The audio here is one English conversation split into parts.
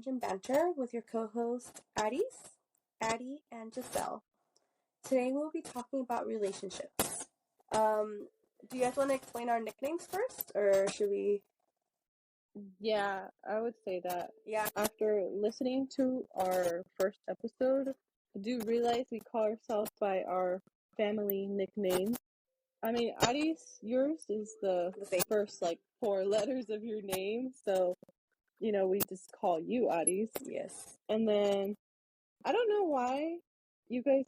Brunch N Banter with your co-hosts Addie, and Giselle. Today we'll be talking about relationships. Do you guys want to explain our nicknames first, or should we? Yeah, I would say that. Yeah. After listening to our first episode, I do realize we call ourselves by our family nickname. I mean, Addie's, yours is the first, 4 letters of your name, so, we just call you Addie's. Yes. And then, I don't know why you guys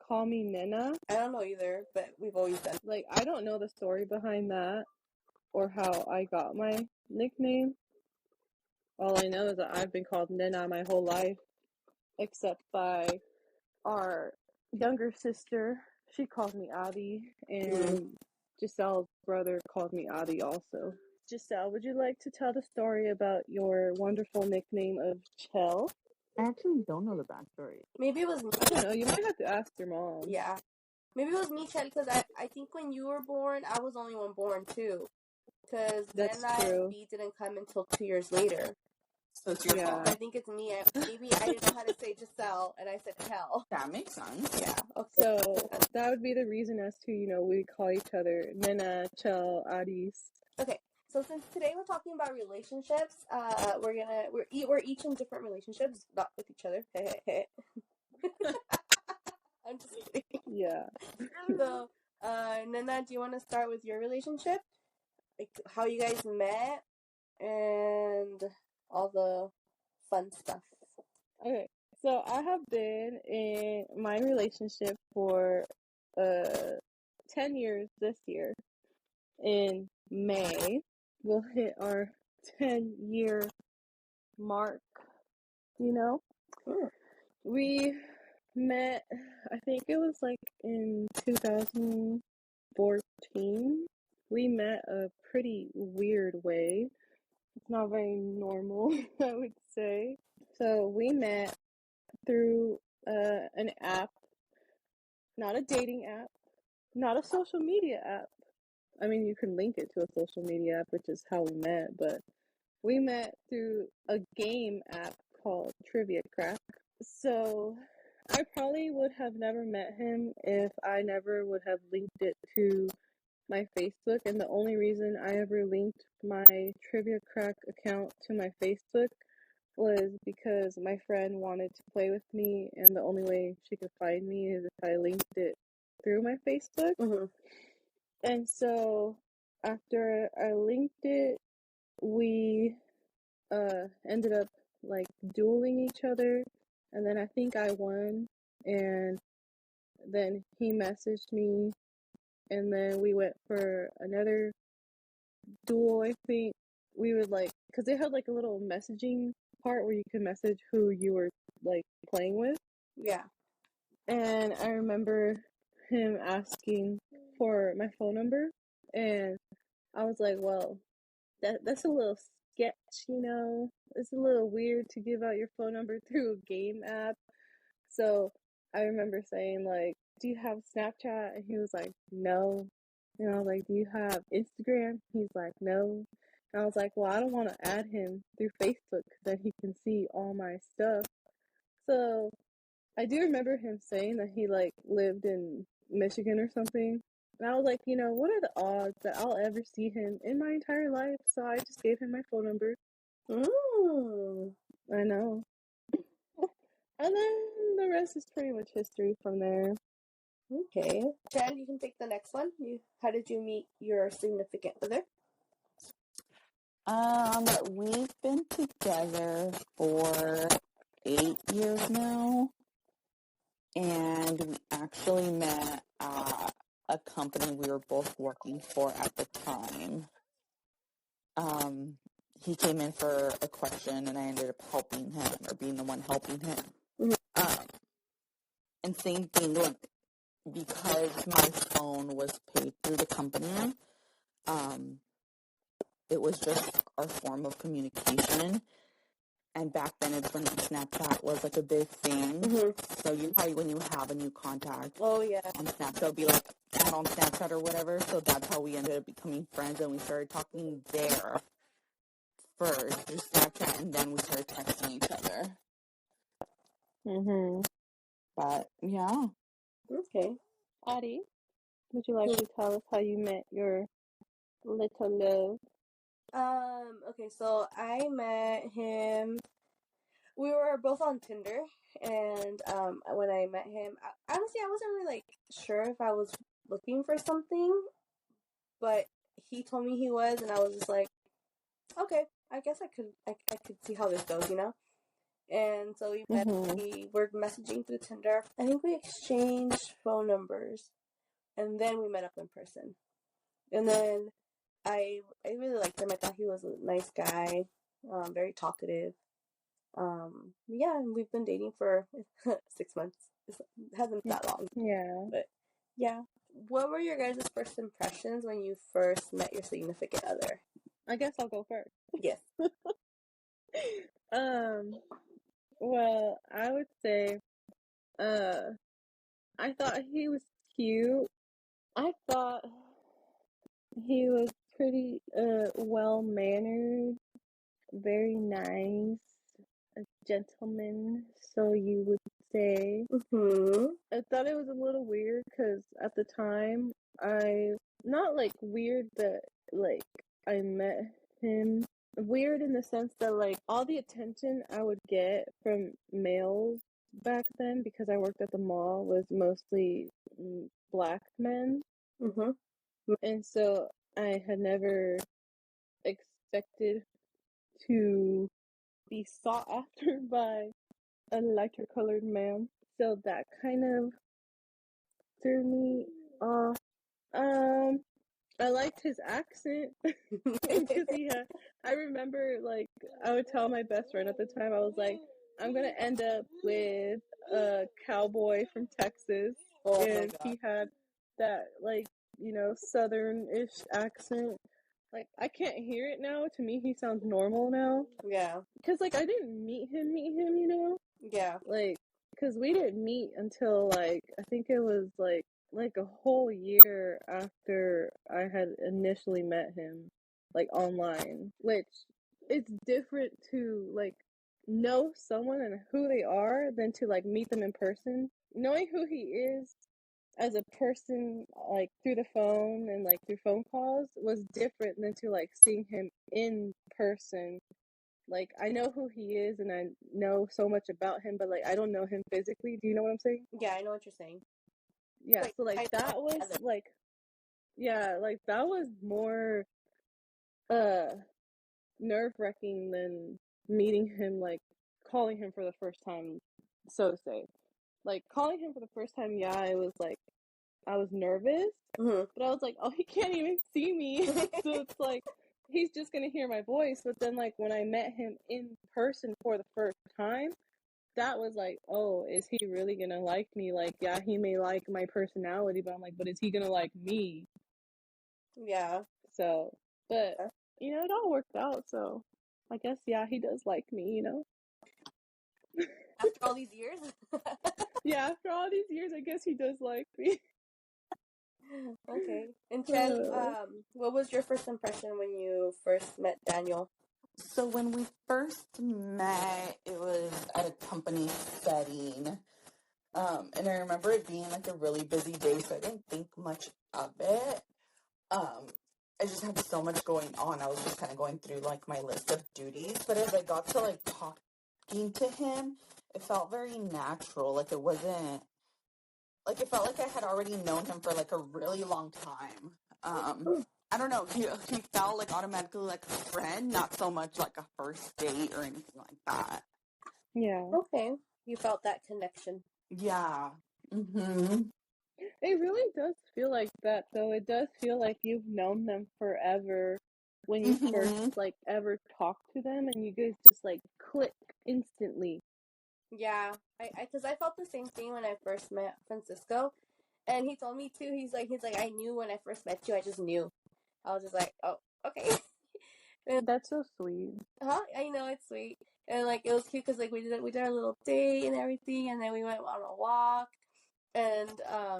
call me Nena. I don't know either, but we've always done. I don't know the story behind that, or how I got my nickname. All I know is that I've been called Nena my whole life, except by our younger sister. She called me Adi, and Giselle's brother called me Adi also. Giselle, would you like to tell the story about your wonderful nickname of Chell? I actually don't know the backstory. Maybe it was me. I don't know. You might have to ask your mom. Yeah. Maybe it was me, Chad, because I think when you were born, I was the only one born, too. Because then B didn't come until 2 years later. So it's your fault. I think it's me. Maybe I didn't know how to say Giselle, and I said hell. That makes sense. Yeah. Okay. So that would be the reason as to, we call each other Nena, Chell, Adis. Okay. So since today we're talking about relationships, we're each in different relationships, not with each other. I'm just kidding. Yeah. So, Nena, do you want to start with your relationship? Like how you guys met and all the fun stuff. Okay. So I have been in my relationship for 10 years this year. In May, we'll hit our 10-year mark, We met, I think it was in 2014. We met a pretty weird way. It's not very normal, I would say. So we met through an app, not a dating app, not a social media app. I mean, you can link it to a social media app, which is how we met, but we met through a game app called Trivia Crack. So I probably would have never met him if I never would have linked it to my Facebook, and the only reason I ever linked my Trivia Crack account to my Facebook was because my friend wanted to play with me, and the only way she could find me is if I linked it through my Facebook. Mm-hmm. And so after I linked it, we ended up dueling each other, and then I think I won, and then he messaged me, and then we went for another duel. I think we would because they had a little messaging part where you could message who you were playing with. Yeah. And I remember him asking for my phone number, and I was like, well, that's a little sketch, It's a little weird to give out your phone number through a game app. So I remember saying, do you have Snapchat? And he was like, no. And I was like, do you have Instagram? He's like, no. And I was like, well, I don't want to add him through Facebook because then he can see all my stuff. So I do remember him saying that he lived in Michigan or something. And I was like, what are the odds that I'll ever see him in my entire life? So I just gave him my phone number. Ooh. I know. And then the rest is pretty much history from there. Okay. Jen, you can take the next one. How did you meet your significant other? We've been together for 8 years now. And we actually met at a company we were both working for at the time. He came in for a question, and I ended up helping him, or being the one helping him. Mm-hmm. And same thing, because my phone was paid through the company, it was just our form of communication. And back then, it's when Snapchat was a big thing. Mm-hmm. So probably when you have a new contact, oh yeah, on Snapchat, it'll be add on Snapchat or whatever. So that's how we ended up becoming friends, and we started talking there first through Snapchat, and then we started texting each other. But yeah. Okay. Addie, would you like to tell us how you met your little love? Okay, so I met him. We were both on Tinder, and when I met him, honestly, I wasn't really like sure if I was looking for something, but he told me he was, and I was just like, okay, I guess I could see how this goes, you know. And so we met. We were messaging through Tinder. I think we exchanged phone numbers, and then we met up in person. And then I really liked him. I thought he was a nice guy, very talkative. Yeah, and we've been dating for 6 months. It hasn't been that long. Yeah. But yeah. What were your guys' first impressions when you first met your significant other? I guess I'll go first. Yes. Well, I would say, I thought he was cute. I thought he was pretty, well-mannered, very nice, a gentleman, so you would say. I thought it was a little weird because at the time, not like weird that like I met him. Weird in the sense that like all the attention I would get from males back then because I worked at the mall was mostly black men. And so I had never expected to be sought after by a lighter colored man. So that kind of threw me off. I liked his accent because I remember like I would tell my best friend at the time, I was like, I'm gonna end up with a cowboy from Texas. And he had that like, southern-ish accent. Like I can't hear it now. To me he sounds normal now. Yeah. Because like I didn't meet him, you know? Yeah. Like, because we didn't meet until like I think it was like a whole year after I had initially met him, like online, which it's different to like know someone and who they are than to like meet them in person. Knowing who he is as a person, like through the phone and like through phone calls, was different than to like seeing him in person. Like I know who he is and I know so much about him, but like I don't know him physically. Do you know what I'm saying? Yeah, I know what you're saying. Yeah, so like that was like, yeah, like that was more nerve-wracking than meeting him, like calling him for the first time, so to say. Like calling him for the first time, yeah, it was like I was nervous, but I was like, oh, he can't even see me. So it's like he's just gonna hear my voice. But then like when I met him in person for the first time, that was like, oh, is he really gonna like me? Like, yeah, he may like my personality, but I'm like, but is he gonna like me? Yeah. So, but it all worked out. So I guess, yeah, he does like me, After all these years? Yeah, after all these years, I guess he does like me. Okay. And Chen, what was your first impression when you first met Daniel? So when we first met, it was at a company setting. And I remember it being like a really busy day, so I didn't think much of it. I just had so much going on. I was just kind of going through like my list of duties. But as I got to like talking to him, it felt very natural. Like it wasn't, like it felt like I had already known him for like a really long time. I don't know. He felt like automatically like a friend, not so much like a first date or anything like that. Yeah. Okay. You felt that connection. Yeah. It really does feel like that, though. It does feel like you've known them forever when you first, like, ever talk to them, and you guys just, like, click instantly. Yeah. Because I felt the same thing when I first met Francisco. And he told me, too, he's like, I knew when I first met you, I just knew. I was just like, oh, okay. That's so sweet. I know, it's sweet. And, like, it was cute because, like, we did our little date and everything, and then we went on a walk. And, I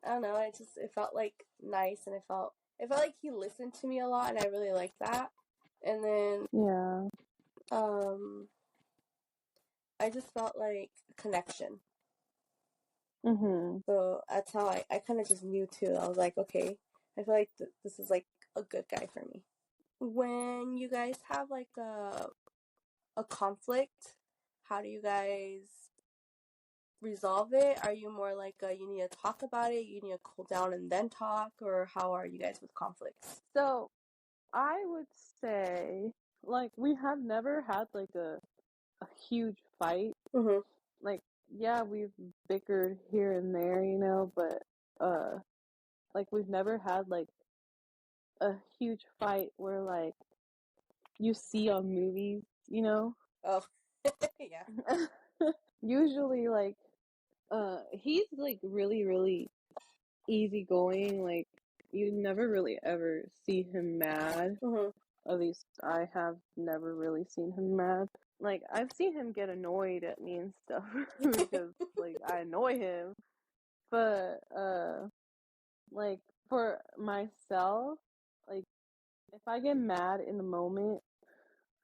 don't know, it felt, like, nice, and it felt like he listened to me a lot, and I really liked that. And then Yeah. I just felt like connection. Mhm. So that's how I kind of just knew too. I was like, okay, I feel like this is like a good guy for me. When you guys have like a conflict, how do you guys resolve it? Are you more like you need to talk about it, you need to cool down and then talk, or how are you guys with conflicts? So I would say, like, we have never had like a huge fight. Mm-hmm. Like, yeah, we've bickered here and there, you know, but like we've never had like a huge fight where like you see on movies, you know. Oh, yeah. Usually, like, he's like really easygoing. Like, you never really ever see him mad. Mm-hmm. At least I have never really seen him mad. Like, I've seen him get annoyed at me and stuff because like I annoy him. But like for myself, like if I get mad in the moment,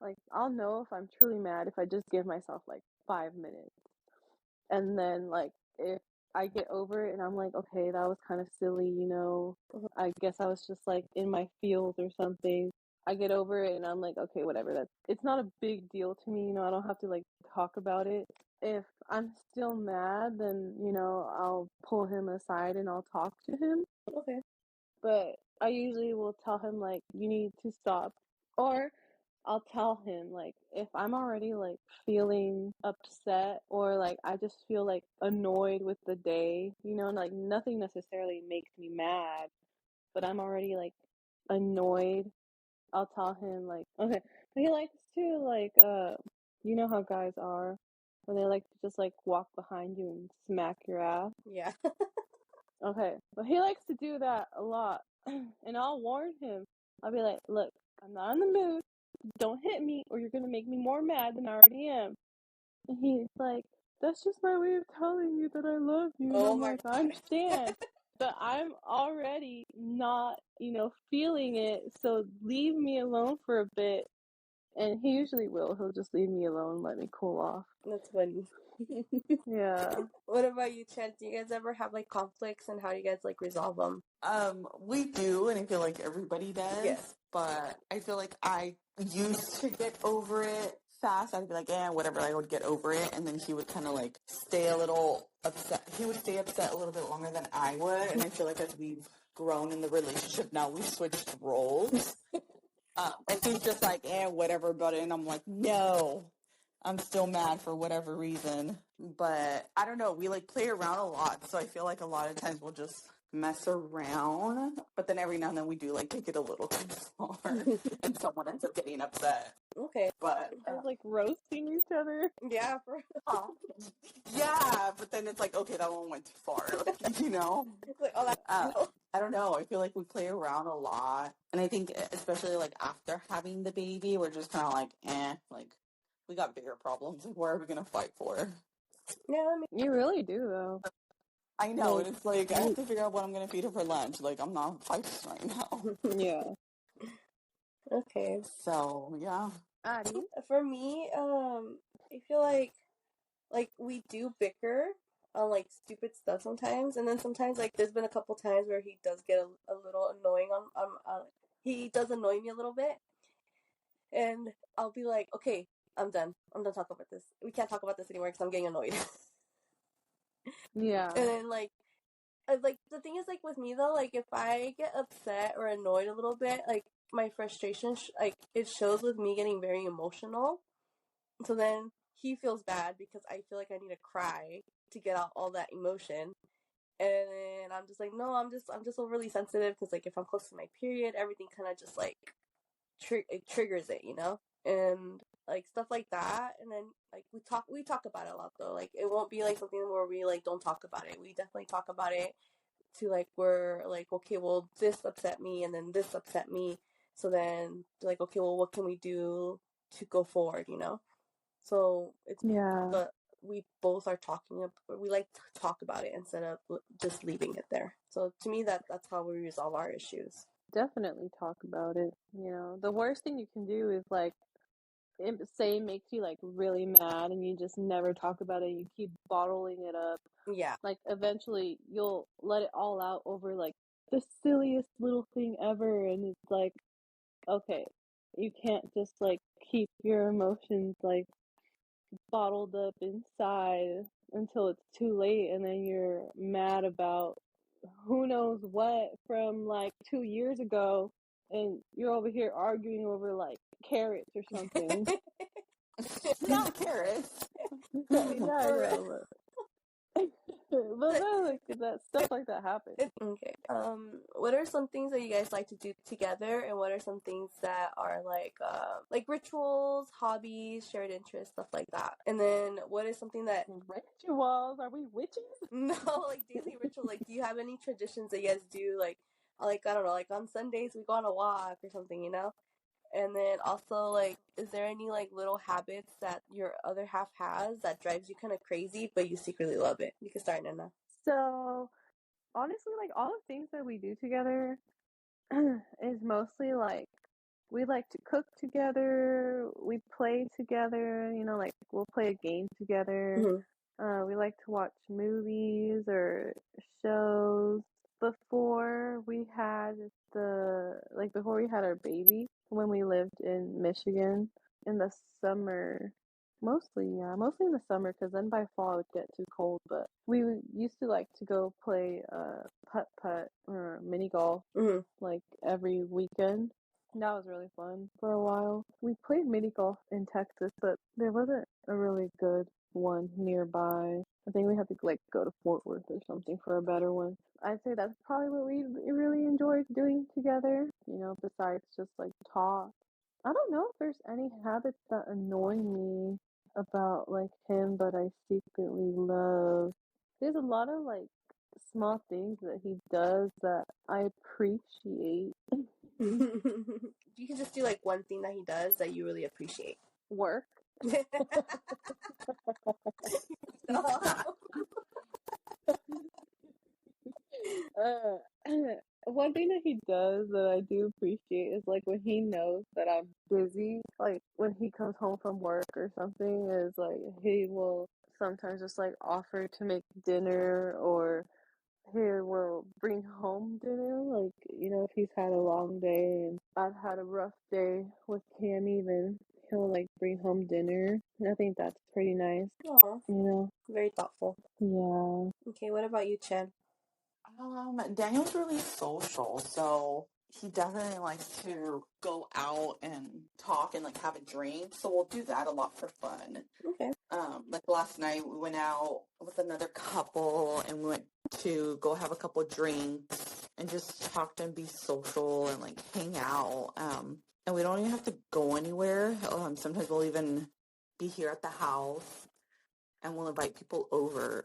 like I'll know if I'm truly mad if I just give myself like 5 minutes. And then like if I get over it and I'm like, okay, that was kind of silly, you know. I guess I was just like in my feels or something. I get over it and I'm like, okay, whatever. It's not a big deal to me, you know. I don't have to like talk about it. If I'm still mad, then you know I'll pull him aside and I'll talk to him. Okay. But I usually will tell him like, you need to stop, or I'll tell him like if I'm already like feeling upset or like I just feel like annoyed with the day, you know, like nothing necessarily makes me mad, but I'm already like annoyed. I'll tell him like, okay, but he likes to like you know how guys are when they like to just like walk behind you and smack your ass. Yeah. Okay, but he likes to do that a lot, and I'll warn him. I'll be like, look, I'm not in the mood. Don't hit me, or you're gonna make me more mad than I already am. And he's like, that's just my way of telling you that I love you. And Oh I'm my like, I god. understand, but I'm already not, you know, feeling it. So leave me alone for a bit. And he usually will. He'll just leave me alone, let me cool off. That's funny. Yeah. What about you, Chad? Do you guys ever have like conflicts, and how do you guys like resolve them? We do, and I feel like everybody does. Yes. But I feel like I used to get over it fast. I'd be like, yeah, whatever. I would get over it, and then he would kind of like stay a little upset. He would stay upset a little bit longer than I would, and I feel like as we've grown in the relationship now, we've switched roles. And he's just like, whatever about it, and I'm like, no. I'm still mad for whatever reason. But I don't know. We like play around a lot. So I feel like a lot of times we'll just mess around. But then every now and then we do like take it a little too far and someone ends up getting upset. Okay. But It's like roasting each other. Yeah. yeah, but then it's like, okay, that one went too far, like, you know? It's like, oh, that's I don't know. I feel like we play around a lot. And I think especially like after having the baby, we're just kind of like, like we got bigger problems. Like, what are we going to fight for? yeah. I mean, You really do, though. I know. Like, It's like, I have to figure out what I'm going to feed her for lunch. Like, I'm not fighting right now. yeah. okay. So, yeah. Addie? For me, I feel like we do bicker on like stupid stuff sometimes, and then sometimes like there's been a couple times where he does get a little annoying on he does annoy me a little bit, and I'll be like, okay, I'm done talking about this. We can't talk about this anymore because I'm getting annoyed. Yeah. And then like the thing is like with me though, like if I get upset or annoyed a little bit, like my frustration like it shows with me getting very emotional. So then he feels bad because I feel like I need to cry to get out all that emotion. And then I'm just like, no, I'm just overly sensitive because like if I'm close to my period, everything kind of just like it triggers it, you know, and like stuff like that. And then like we talk about it a lot though. Like it won't be like something where we like don't talk about it. We definitely talk about it to like we're like, okay, well this upset me and then this upset me. So then like, okay, well what can we do to go forward, you know? So it's Yeah. but we both are talking. We like to talk about it instead of just leaving it there. So to me, that's how we resolve our issues. definitely talk about it. You know, the worst thing you can do is like say it makes you like really mad and you just never talk about it. You keep bottling it up. Yeah. Like eventually you'll let it all out over like the silliest little thing ever, and it's like, okay, you can't just like keep your emotions like bottled up inside until it's too late, and then you're mad about who knows what from like 2 years ago, and you're over here arguing over like carrots or something. Not carrots. Yeah, I know. But then, like that stuff like that happens. Okay. What are some things that you guys like to do together, and what are some things that are like rituals, hobbies, shared interests, stuff like that? And then what is something that Rituals? Are we witches? no, like daily ritual? Like, do you have any traditions that you guys do? Like I don't know, like on Sundays we go on a walk or something, you know? And then also, like, is there any like little habits that your other half has that drives you kind of crazy, but you secretly love it? You can start, Nana. So honestly, like all the things that we do together is mostly like we like to cook together, we play together, you know, like we'll play a game together. We like to watch movies or shows. Before we had before we had our baby, when we lived in Michigan in the summer, mostly in the summer, because then by fall it would get too cold. But we used to like to go play putt putt or mini golf like every weekend. That was really fun for a while. We played mini golf in Texas, but there wasn't a really good one nearby. I think we had to like go to Fort Worth or something for a better one. I'd say that's probably what we really enjoyed doing together, you know, besides just like talk. I don't know if there's any habits that annoy me about like him, but I secretly love. There's a lot of like small things that he does that I appreciate. You can just do like one thing that he does that you really appreciate. Work. One thing that he does that I do appreciate is like when he knows that I'm busy, like when he comes home from work or something, is like he will sometimes just like offer to make dinner, or he will bring home dinner. Like, you know, if he's had a long day and I've had a rough day with Cammy, then he'll like bring home dinner. And I think that's pretty nice. Aw, you know? very thoughtful. Yeah. Okay, what about you, Chen? Daniel's really social, so he definitely likes to go out and talk and like have a drink. So we'll do that a lot for fun. Okay. Like last night we went out with another couple and we went to go have a couple drinks and just talk and be social and like hang out. And we don't even have to go anywhere. Sometimes we'll even be here at the house and we'll invite people over.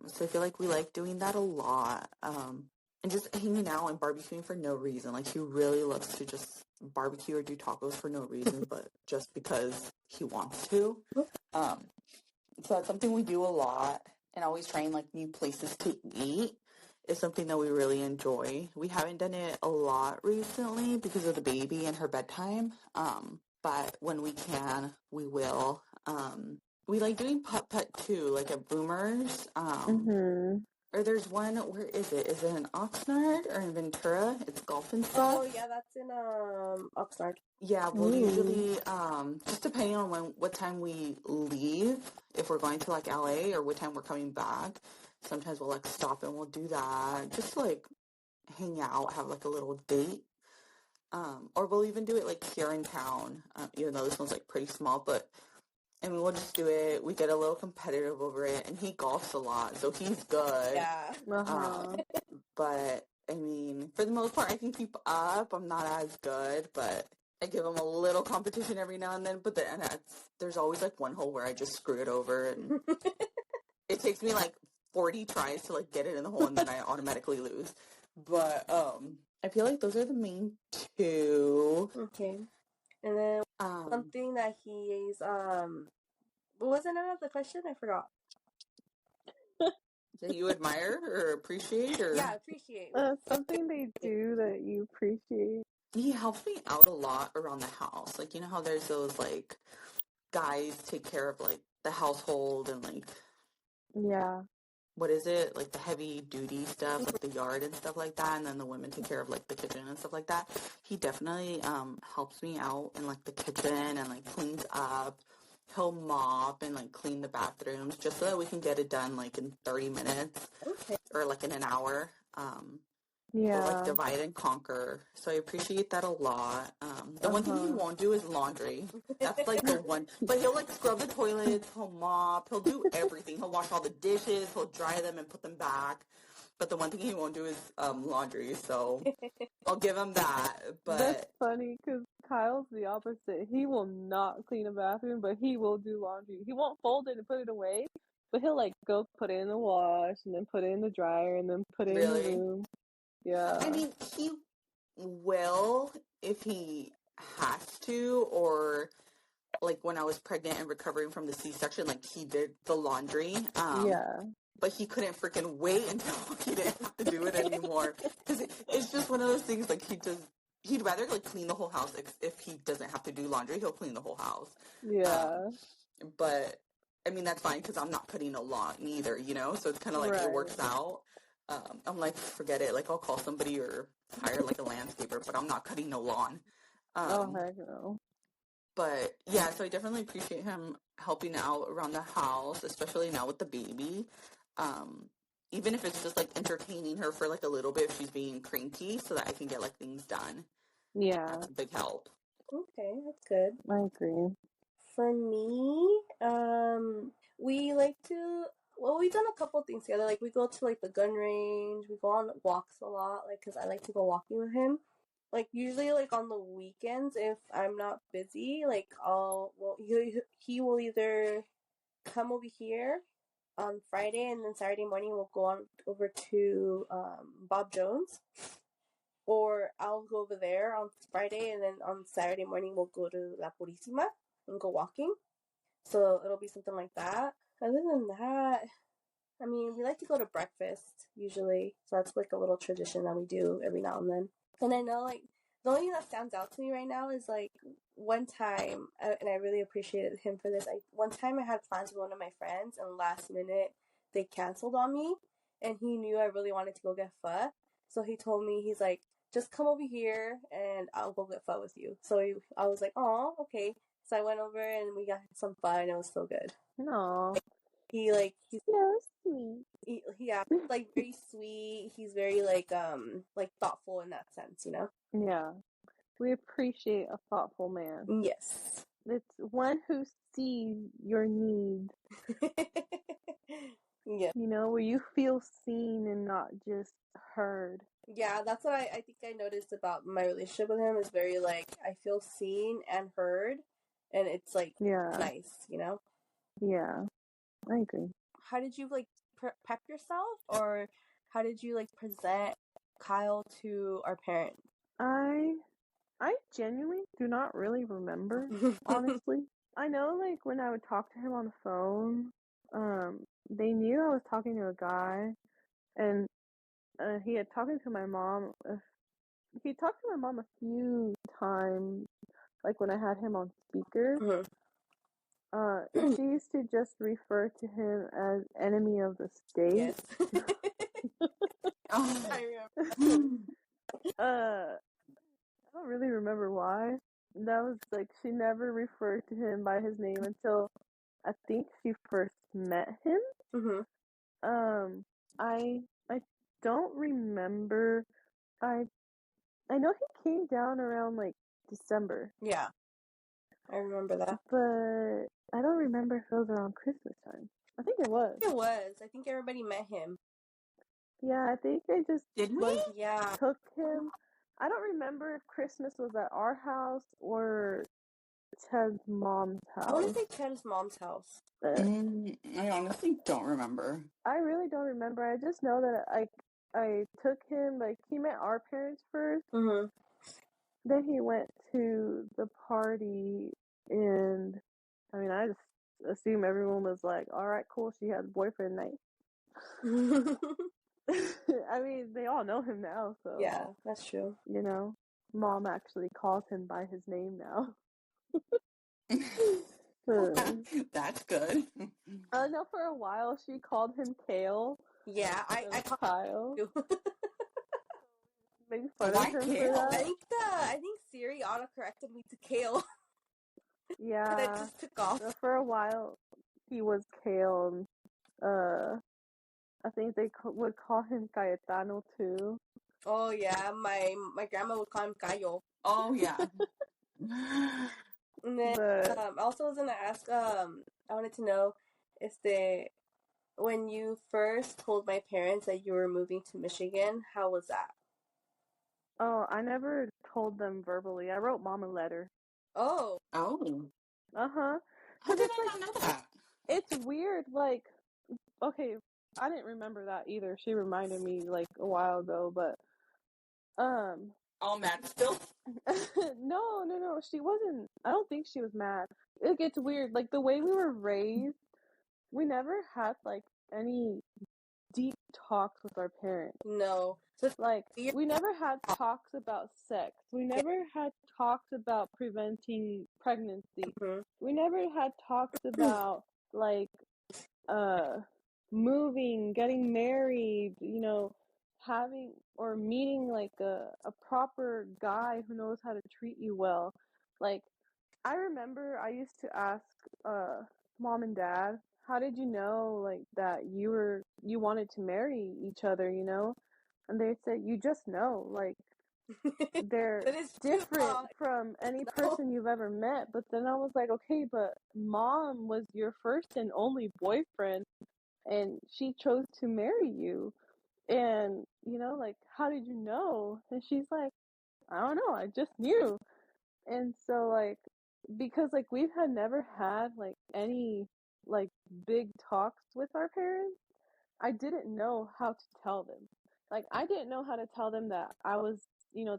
So I feel like we like doing that a lot. And just hanging out and barbecuing for no reason. Like he really loves to just barbecue or do tacos for no reason, but just because he wants to. So that's something we do a lot, and always trying like new places to eat is something that we really enjoy. We haven't done it a lot recently because of the baby and her bedtime. But when we can, we will. We like doing putt-putt too, like at Boomers. Or there's one, where is it? Is it in Oxnard or in Ventura? It's golf and stuff. Oh yeah, that's in Oxnard. Yeah, we'll usually, just depending on what time we leave, if we're going to like LA or what time we're coming back, sometimes we'll like stop and we'll do that just to like hang out, have like a little date. Or we'll even do it like here in town, even though this one's like pretty small, but I mean, we'll just do it. We get a little competitive over it, and he golfs a lot, so he's good. Yeah. But I mean, for the most part, I can keep up. I'm not as good, but I give him a little competition every now and then. But then there's always like one hole where I just screw it over, and it takes me like 40 tries to like get it in the hole, and then I automatically lose. But I feel like those are the main two. Okay. And then something that he's what was another the question? I forgot. that you admire or appreciate, or Yeah, appreciate. Something they do that you appreciate. he helps me out a lot around the house. Like, you know how there's those like guys take care of like the household and like Yeah. what is it, like the heavy duty stuff, like the yard and stuff like that, and then the women take care of like the kitchen and stuff like that. He definitely helps me out in like the kitchen and like cleans up. He'll mop and like clean the bathrooms just so that we can get it done like in 30 minutes Okay. or like in an hour. We'll like Yeah. divide and conquer. So I appreciate that a lot. The one thing he won't do is laundry. That's like the one. But he'll like scrub the toilets, he'll mop, he'll do everything. He'll wash all the dishes, he'll dry them and put them back. But the one thing he won't do is laundry. So I'll give him that. But That's funny because Kyle's the opposite. He will not clean a bathroom, but he will do laundry. He won't fold it and put it away, but he'll like go put it in the wash and then put it in the dryer and then put it in the really, room. Yeah. I mean, he will if he has to, or like when I was pregnant and recovering from the C-section, like he did the laundry. Yeah. But he couldn't freaking wait until he didn't have to do it anymore. Because it's just one of those things, like he'd rather like clean the whole house. If he doesn't have to do laundry, he'll clean the whole house. Yeah. But I mean, that's fine because I'm not putting a lawn either, you know? So it's kind of like it works out. I'm like, forget it. Like I'll call somebody or hire like a landscaper, but I'm not cutting no lawn. Oh, heck no. But yeah, so I definitely appreciate him helping out around the house, especially now with the baby. Even if it's just like entertaining her for like a little bit if she's being cranky so that I can get like things done. Yeah. That's a big help. Okay, that's good. I agree. For me, we like to. Well, we've done a couple things together. Like we go to like the gun range. We go on walks a lot. Like, cause I like to go walking with him. Like usually, like on the weekends, if I'm not busy, like he will either come over here on Friday, and then Saturday morning we'll go on over to Bob Jones, or I'll go over there on Friday, and then on Saturday morning we'll go to La Purísima and go walking. So it'll be something like that. Other than that, I mean, we like to go to breakfast usually. So that's like a little tradition that we do every now and then. And I know, like, the only thing that stands out to me right now is like one time, and I really appreciated him for this. One time I had plans with one of my friends, and last minute they canceled on me, and he knew I really wanted to go get pho. So he told me, he's like, just come over here and I'll go get pho with you. So I was like, oh, okay. So I went over and we got some pho, and it was so good. No. He's so sweet. Yeah, like very sweet. He's very like thoughtful in that sense, you know? Yeah. We appreciate a thoughtful man. Yes. It's one who sees your needs. Yeah. You know, where you feel seen and not just heard. Yeah, that's what I think I noticed about my relationship with him is very like I feel seen and heard, and it's like nice, you know? Yeah, I agree. How did you like prep yourself, or how did you like present Kyle to our parents? I genuinely do not really remember, honestly. I know, like, when I would talk to him on the phone, they knew I was talking to a guy, and he had talking to my mom. He talked to my mom a few times, like when I had him on speaker. Mm-hmm. She used to just refer to him as enemy of the state. Yes. I remember. I don't really remember why. That was like, she never referred to him by his name until I think she first met him. Mm-hmm. I don't remember. I know he came down around like December. Yeah, I remember that. But I don't remember if it was around Christmas time. I think it was. It was. I think everybody met him. Yeah, I think they just Yeah. took him. I don't remember if Christmas was at our house or Ted's mom's house. I want to say Ted's mom's house. I honestly don't remember. I really don't remember. I just know that I took him, like, he met our parents first. Mm-hmm. Then he went to the party, and I mean, I just assume everyone was like, all right, cool, she has boyfriend night. I mean, they all know him now, so Yeah, that's true. you know, Mom actually calls him by his name now. That's good. No, for a while she called him Kale. Yeah, I call Kyle. you. Make fun Why of him Kale? for that. I think Siri auto-corrected me to Kale. Yeah. And it just took off. So for a while, he was Kale. I think they would call him Cayetano too. Oh yeah, my grandma would call him Cayo. Oh yeah. And then But I also was gonna ask, I wanted to know if when you first told my parents that you were moving to Michigan, how was that? I never told them verbally. I wrote Mom a letter. Oh. Oh. How How did I not know that? It's weird. Like, okay, I didn't remember that either. She reminded me like a while ago, but All mad still? no. She wasn't. I don't think she was mad. It gets weird. Like the way we were raised, we never had like any deep talks with our parents. No. So like we never had talks about sex. We never had talks about preventing pregnancy. Mm-hmm. We never had talks about like moving, getting married, having or meeting like a proper guy who knows how to treat you well. Like I remember I used to ask Mom and Dad, how did you know like that you wanted to marry each other, And they said, you just know, like they're different from any person you've ever met. But then I was like, okay, but Mom was your first and only boyfriend and she chose to marry you. And, like, how did you know? And she's like, I don't know, I just knew. And so, like, because, like, we've never had, like, any, like, big talks with our parents, I didn't know how to tell them. Like, I didn't know how to tell them that I was,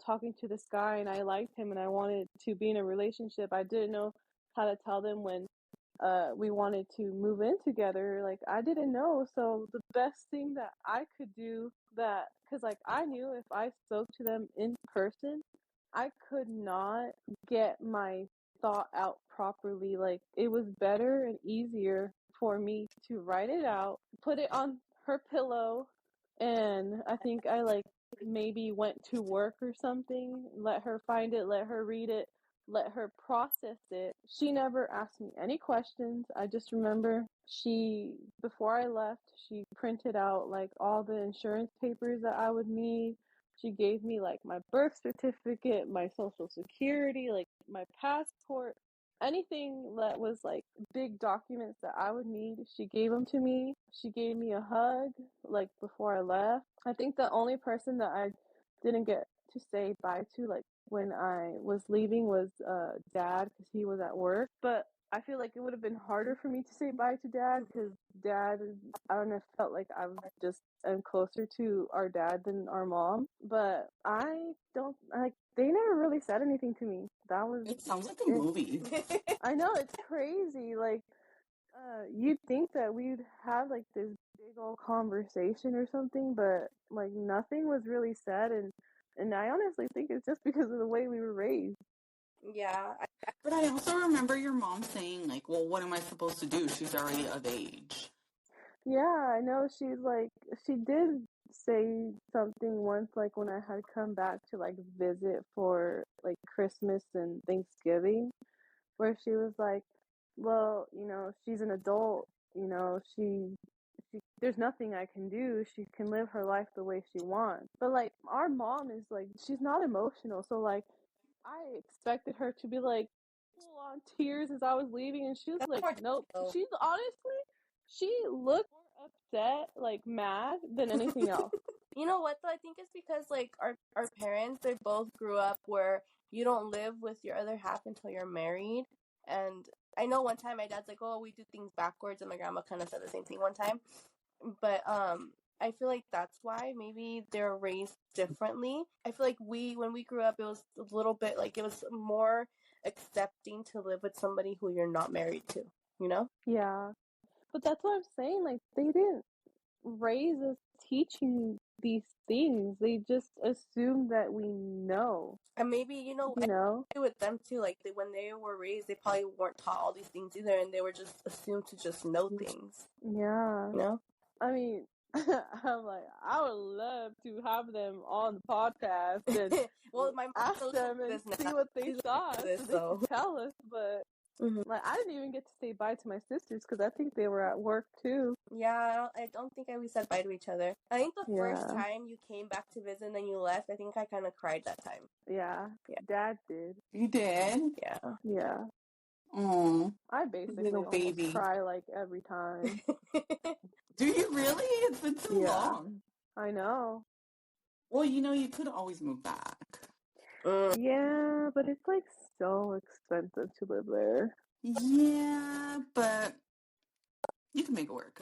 talking to this guy and I liked him and I wanted to be in a relationship. I didn't know how to tell them when we wanted to move in together. Like, I didn't know. So the best thing that I could do because, like, I knew if I spoke to them in person, I could not get my thought out properly. Like, it was better and easier for me to write it out, put it on her pillow, and I think I, like, maybe went to work or something, let her find it, let her read it, let her process it. She never asked me any questions. I just remember before I left, she printed out like all the insurance papers that I would need. She gave me like my birth certificate, my social security, like my passport, anything that was like big documents that I would need. She gave them to me. She gave me a hug like before I left. I think the only person that I didn't get to say bye to like when I was leaving was Dad, because he was at work. But I feel like it would have been harder for me to say bye to Dad because Dad, I don't know, felt like I was just closer to our dad than our mom. But I don't like. They never really said anything to me. It sounds like a movie. I know, it's crazy. Like, you'd think that we'd have like this big old conversation or something, but like nothing was really said, and I honestly think it's just because of the way we were raised. Yeah. But I also remember your mom saying, like, well, what am I supposed to do? She's already of age. Yeah, I know. She did say something once, like when I had come back to like visit for like Christmas and Thanksgiving, where she was like, well, she's an adult, she there's nothing I can do. She can live her life the way she wants. But like our mom is like, she's not emotional, so like I expected her to be like full on tears as I was leaving, and she was like, nope. She looked more upset, like mad, than anything else. You know what though? I think it's because like our parents, they both grew up where you don't live with your other half until you're married. And I know one time my dad's like, oh, we do things backwards, and my grandma kind of said the same thing one time. But I feel like that's why maybe they're raised differently. I feel like when we grew up, it was a little bit like it was more accepting to live with somebody who you're not married to, Yeah. But that's what I'm saying. Like, they didn't raise us teaching these things. They just assume that we know. And maybe, you know with them too, like when they were raised, they probably weren't taught all these things either, and they were just assumed to just know things. Yeah. You know? I mean, I'm like, I would love to have them on the podcast and well, my mom ask them and see what they thought so they could tell us, but like, I didn't even get to say bye to my sisters because I think they were at work too. Yeah, I don't think we said bye to each other. I think the first time you came back to visit and then you left, I think I kind of cried that time. Yeah. Dad did. You did? Yeah. Oh, I basically little baby cry like every time. Do you really? It's been so long. I know. Well, you could always move back. Yeah, but it's like so expensive to live there. Yeah, but you can make it work.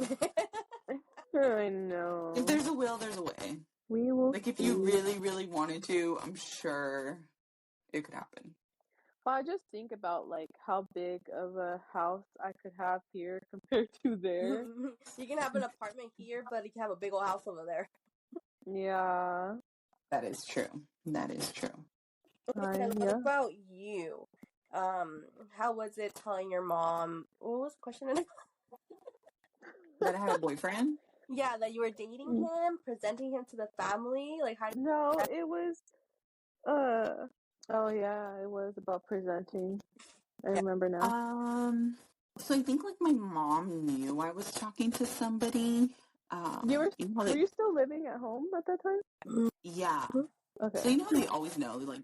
I know. If there's a will, there's a way. We will. Like, if you really, really wanted to, I'm sure it could happen. Well, I just think about, like, how big of a house I could have here compared to there. You can have an apartment here, but you can have a big old house over there. Yeah. That is true. That is true. Okay, what about you? How was it telling your mom? What was the question? That I had a boyfriend? Yeah, that you were dating him, presenting him to the family. Like, how? No, it was. Oh yeah, it was about presenting. I remember now. So I think like my mom knew I was talking to somebody. Were you still living at home at that time? Yeah. Okay. So how they always know, like,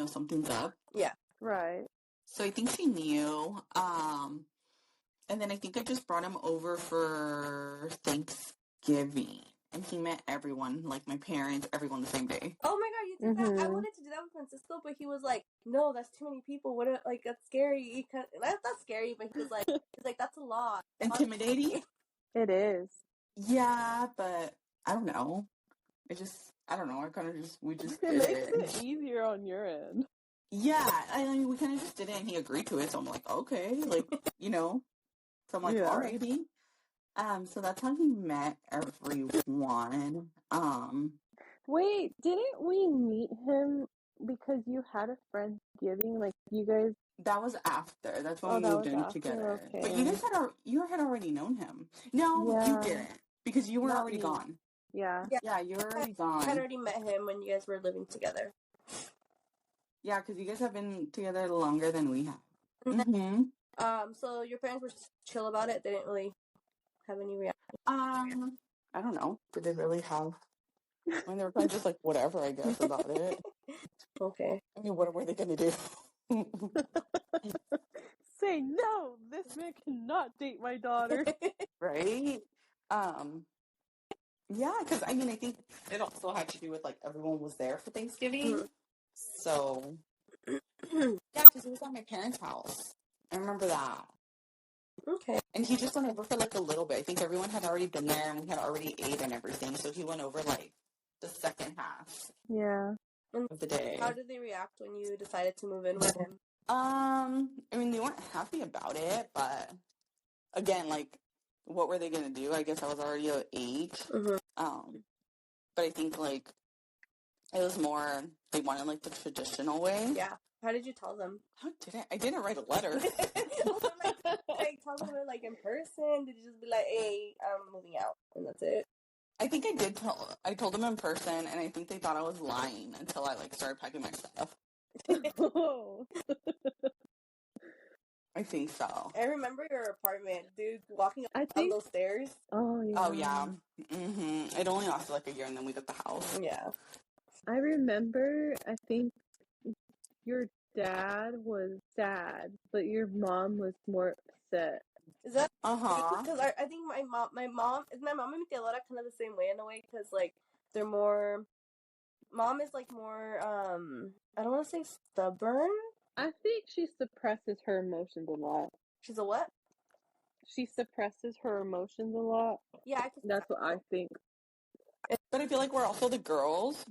something's up. Yeah. Right. So I think she knew. And then I think I just brought him over for Thanksgiving. And he met everyone, like my parents, everyone the same day. Oh my god, you did that? I wanted to do that with Francisco, but he was like, "No, that's too many people. What? That's scary. That's not scary." But he was like, "That's a lot." Intimidating. It is. Yeah, but I don't know. I don't know. We just did it. It makes it easier on your end. Yeah, I mean, we kind of just did it, and he agreed to it. So I'm like, okay, like, So I'm like, alrighty. So that's how he met everyone. Wait, didn't we meet him because you had a Friendsgiving? Like, you guys... That was after. That's when we moved in together. Okay. But you had already known him. No, you didn't. Because you were already gone. Yeah. Yeah, you were already gone. I had already met him when you guys were living together. Yeah, because you guys have been together longer than we have. Mm-hmm. So your parents were chill about it? They didn't really have any reaction? I don't know. Did they really have... I mean, they were kind of just like, whatever, I guess, about it. Okay. I mean, what were they going to do? Say, no, this man cannot date my daughter. Right? Yeah, because, I mean, I think it also had to do with, like, everyone was there for Thanksgiving. Mm-hmm. So, yeah, because it was at my parents' house. I remember that. Okay. And he just went over for, like, a little bit. I think everyone had already been there, and we had already ate and everything, so he went over, like, the second half. Yeah. Of the day. How did they react when you decided to move in with him? I mean, they weren't happy about it, but again, like, what were they gonna do? I guess I was already 8. Mm-hmm. But I think like it was more they wanted like the traditional way. Yeah. How did you tell them? I didn't write a letter. Like tell them like in person? Did you just be like, "Hey, I'm moving out," and that's it? I think I told them in person, and I think they thought I was lying until I like started packing my stuff. I think so. I remember your apartment, dude, walking up those stairs. Oh, yeah. Oh, yeah. Mm-hmm. It only lasted like a year, and then we got the house. Yeah. I remember, I think your dad was sad, but your mom was more upset. Is that because I think my mom and Mitiadora kind of the same way in a way because like they're more. Mom is like more I don't want to say stubborn. I think she suppresses her emotions a lot. She's a what? She suppresses her emotions a lot. Yeah, that's what I think. But I feel like we're also the girls,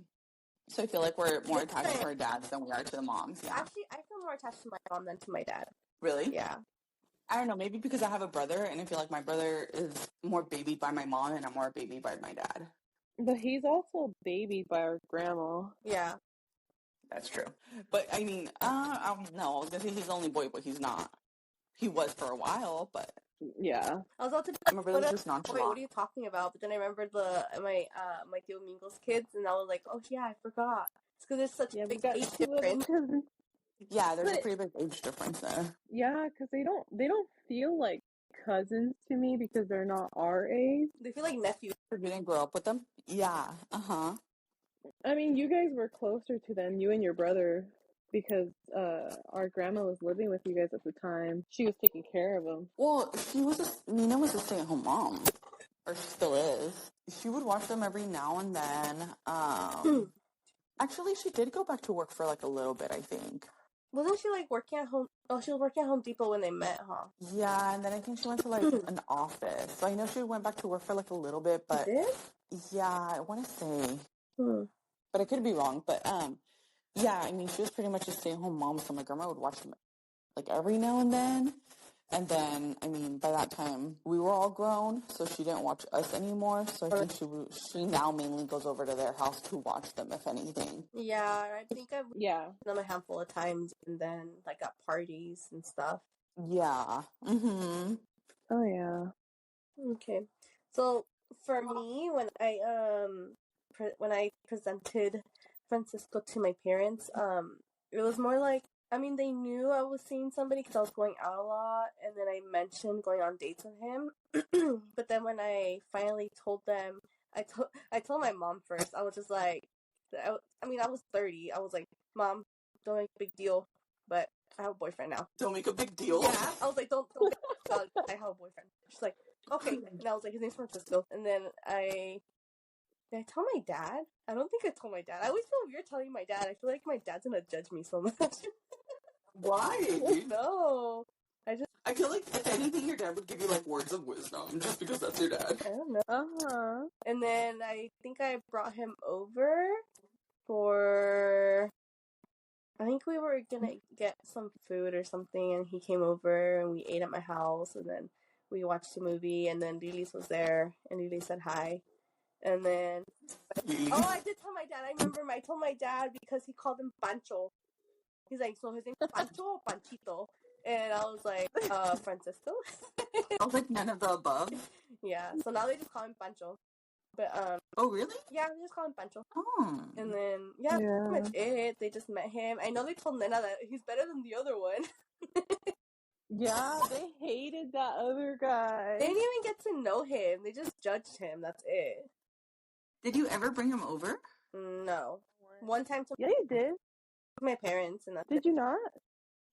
so I feel like we're more attached to our dads than we are to the moms. Yeah. Actually, I feel more attached to my mom than to my dad. Really? Yeah. I don't know, maybe because I have a brother, and I feel like my brother is more babied by my mom, and I'm more babied by my dad. But he's also babied by our grandma. Yeah. That's true. But, I mean, I don't know. I was going to say he's the only boy, but he's not. He was for a while, but... Yeah. I was about to be My like, brother's just wait, nonchalant. what are you talking about? But then I remembered my Tío Mingo's kids, and I was like, oh yeah, I forgot. It's because there's such a big age difference. Yeah, there's a pretty big age difference there. Yeah, because they don't feel like cousins to me because they're not our age. They feel like nephews. You didn't grow up with them? Yeah. Uh-huh. I mean, you guys were closer to them, you and your brother, because our grandma was living with you guys at the time. She was taking care of them. Well, Nina was a stay-at-home mom. Or she still is. She would watch them every now and then. Actually, she did go back to work for like a little bit, I think. Wasn't she like working at home? Oh, she was working at Home Depot when they met, huh? Yeah, and then I think she went to like an office. So I know she went back to work for like a little bit, but She did? yeah, I want to say, but I could be wrong. But yeah, I mean, she was pretty much a stay-at-home mom, so my grandma would watch them like every now and then. And then, I mean, by that time, we were all grown, so she didn't watch us anymore. So I think she now mainly goes over to their house to watch them, if anything. Yeah, I think I've watched them a handful of times, and then like at parties and stuff. Yeah. Mm-hmm. Oh, yeah. Okay. So for me, when I presented Francisco to my parents, it was more like, I mean, they knew I was seeing somebody because I was going out a lot, and then I mentioned going on dates with him. But then when I finally told them, I told my mom first. I was just like, I mean, I was 30. I was like, Mom, don't make a big deal, but I have a boyfriend now. Don't make a big deal. Yeah, I was like, don't I have a boyfriend. She's like, okay, and I was like, his name's Francisco, and then did I tell my dad? I don't think I told my dad. I always feel weird telling my dad. I feel like my dad's gonna judge me so much. Why? No. I feel like if anything, your dad would give you like words of wisdom just because that's your dad. I don't know. Uh-huh. And then I think I brought him over for... I think we were gonna get some food or something, and he came over and we ate at my house, and then we watched a movie, and then Lilis was there, and Lili said hi. And then, oh, I did tell my dad. I remember I told my dad because he called him Pancho. He's like, so his name's Pancho or Panchito? And I was like, Francisco? I was like, none of the above? Yeah, so now they just call him Pancho. But, oh, really? Yeah, they just call him Pancho. Oh. And then, yeah, that's pretty much it. They just met him. I know they told Nena that he's better than the other one. Yeah, they hated that other guy. They didn't even get to know him. They just judged him. That's it. Did you ever bring him over? No. One time to Yeah, you did. my parents, and that's Did you not?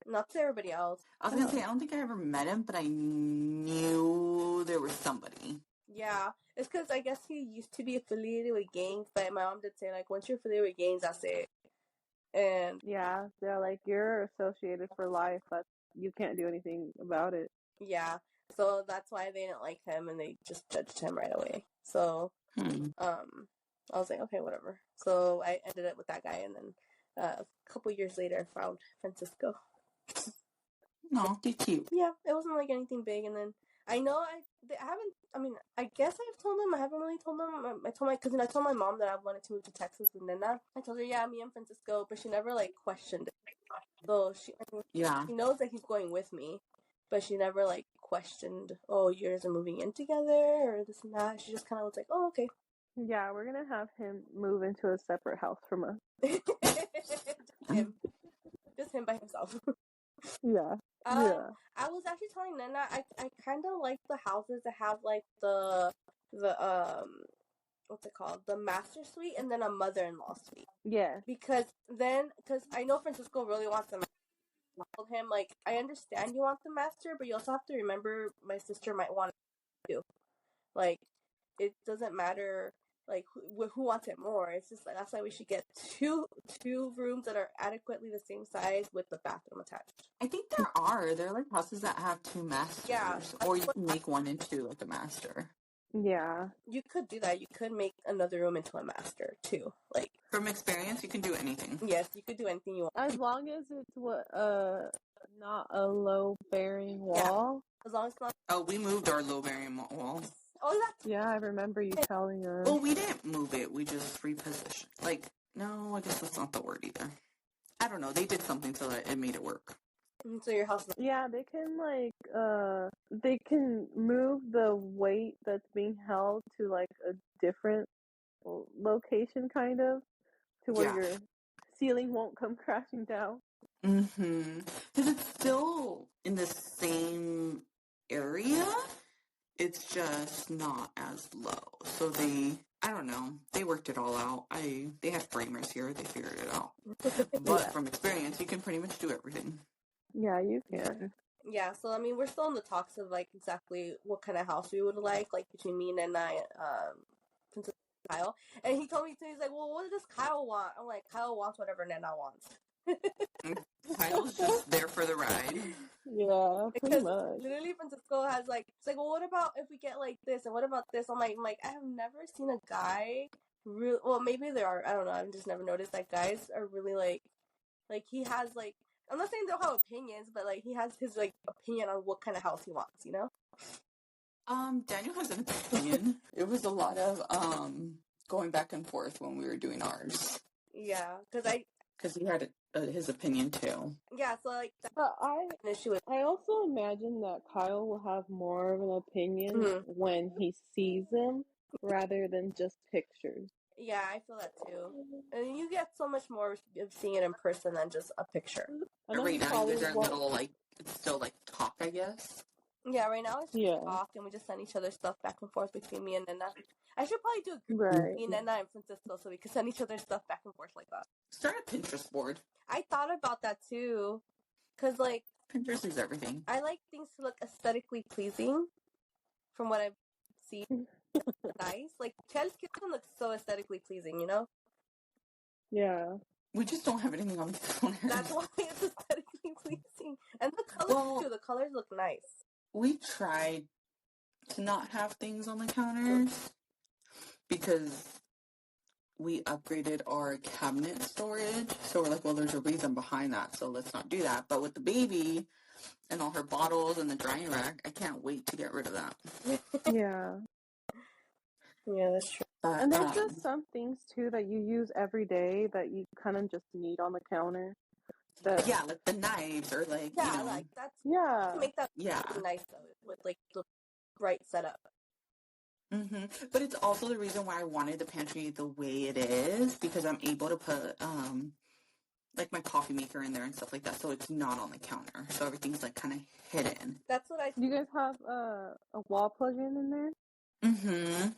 Not to everybody else. I was going to say, I don't think I ever met him, but I knew there was somebody. Yeah. It's because I guess he used to be affiliated with gangs, but my mom did say, like, once you're affiliated with gangs, that's it. And yeah, they're like, you're associated for life, but you can't do anything about it. Yeah. So that's why they didn't like him, and they just judged him right away. So, I was like, okay, whatever. So I ended up with that guy, and then a couple years later, I found Francisco. No, be cute. Yeah, it wasn't like anything big, and then I know I haven't. I mean, I guess I've told them. I haven't really told them. I told my cousin. I told my mom that I wanted to move to Texas with Nena. I told her, yeah, me and Francisco, but she never like questioned it. So she knows that he's going with me, but she never like questioned. Oh, you guys are moving in together or this and that. She just kind of was like, oh, okay. Yeah, we're gonna have him move into a separate house from us. Just him by himself. Yeah. I was actually telling Nena I kind of like the houses that have like the what's it called, the master suite and then a mother-in-law suite. Yeah. Because I know Francisco really wants the master. I told him, like, I understand you want the master, but you also have to remember my sister might want it too. Like, it doesn't matter like who wants it more. It's just like that's why we should get two rooms that are adequately the same size with the bathroom attached. I think there are like houses that have two masters, or you can make one into like a master. Yeah, you could do that. You could make another room into a master too. Like, from experience, you can do anything. Yes, you could do anything you want as long as it's what not a low-bearing wall. As long as it's not. Oh, we moved our low-bearing wall. Oh, that's. Yeah, I remember you telling us. Well, we didn't move it. We just repositioned. Like, no, I guess that's not the word either. I don't know. They did something so that it made it work. So your house. Yeah, they can they can move the weight that's being held to like a different location, kind of, to where your ceiling won't come crashing down. Mm-hmm. Because it's still in the same area. It's just not as low. So I don't know. They worked it all out. They have framers here. They figured it out. But from experience, you can pretty much do everything. Yeah, you can. Yeah, so I mean, we're still in the talks of like exactly what kind of house we would like between me and Princess Kyle. And he told me too. He's like, "Well, what does Kyle want?" I'm like, "Kyle wants whatever Nana wants." Kyle's just there for the ride. Yeah, pretty much. Literally, Francisco has it's like, well, what about if we get like this, and what about this? I'm like, I have never seen a guy really. Well, maybe there are. I don't know. I've just never noticed that guys are really like he has like. I'm not saying they don't have opinions, but like he has his like opinion on what kind of house he wants. You know. Daniel has an opinion. It was a lot of going back and forth when we were doing ours. Yeah, because he had his opinion too. Yeah, so like but I also imagine that Kyle will have more of an opinion when he sees them rather than just pictures. Yeah, I feel that too. And you get so much more of seeing it in person than just a picture. Right now, you guys are in the middle, it's still talk, I guess. Yeah, right now it's just talk, and we just send each other stuff back and forth between me and Nana. I should probably do a group with me, Nana, and Francisco, so we can send each other stuff back and forth like that. Start a Pinterest board. I thought about that too, because Pinterest is everything. I like things to look aesthetically pleasing, from what I've seen. Nice, Chel's kitchen looks so aesthetically pleasing, you know. Yeah. We just don't have anything on the counter. That's why it's aesthetically pleasing, and the colors too. The colors look nice. We tried to not have things on the counters because we upgraded our cabinet storage. So we're like, well, there's a reason behind that, so let's not do that. But with the baby and all her bottles and the drying rack, I can't wait to get rid of that. Yeah. Yeah, that's true. And there's just some things too that you use every day that you kind of just need on the counter. Yeah, like the knives or that's to make that nice though with the right setup. Mm-hmm. But it's also the reason why I wanted the pantry the way it is, because I'm able to put my coffee maker in there and stuff like that, so it's not on the counter, so everything's kind of hidden. That's what I. Do you guys have a wall plug-in in there? Mm-hmm.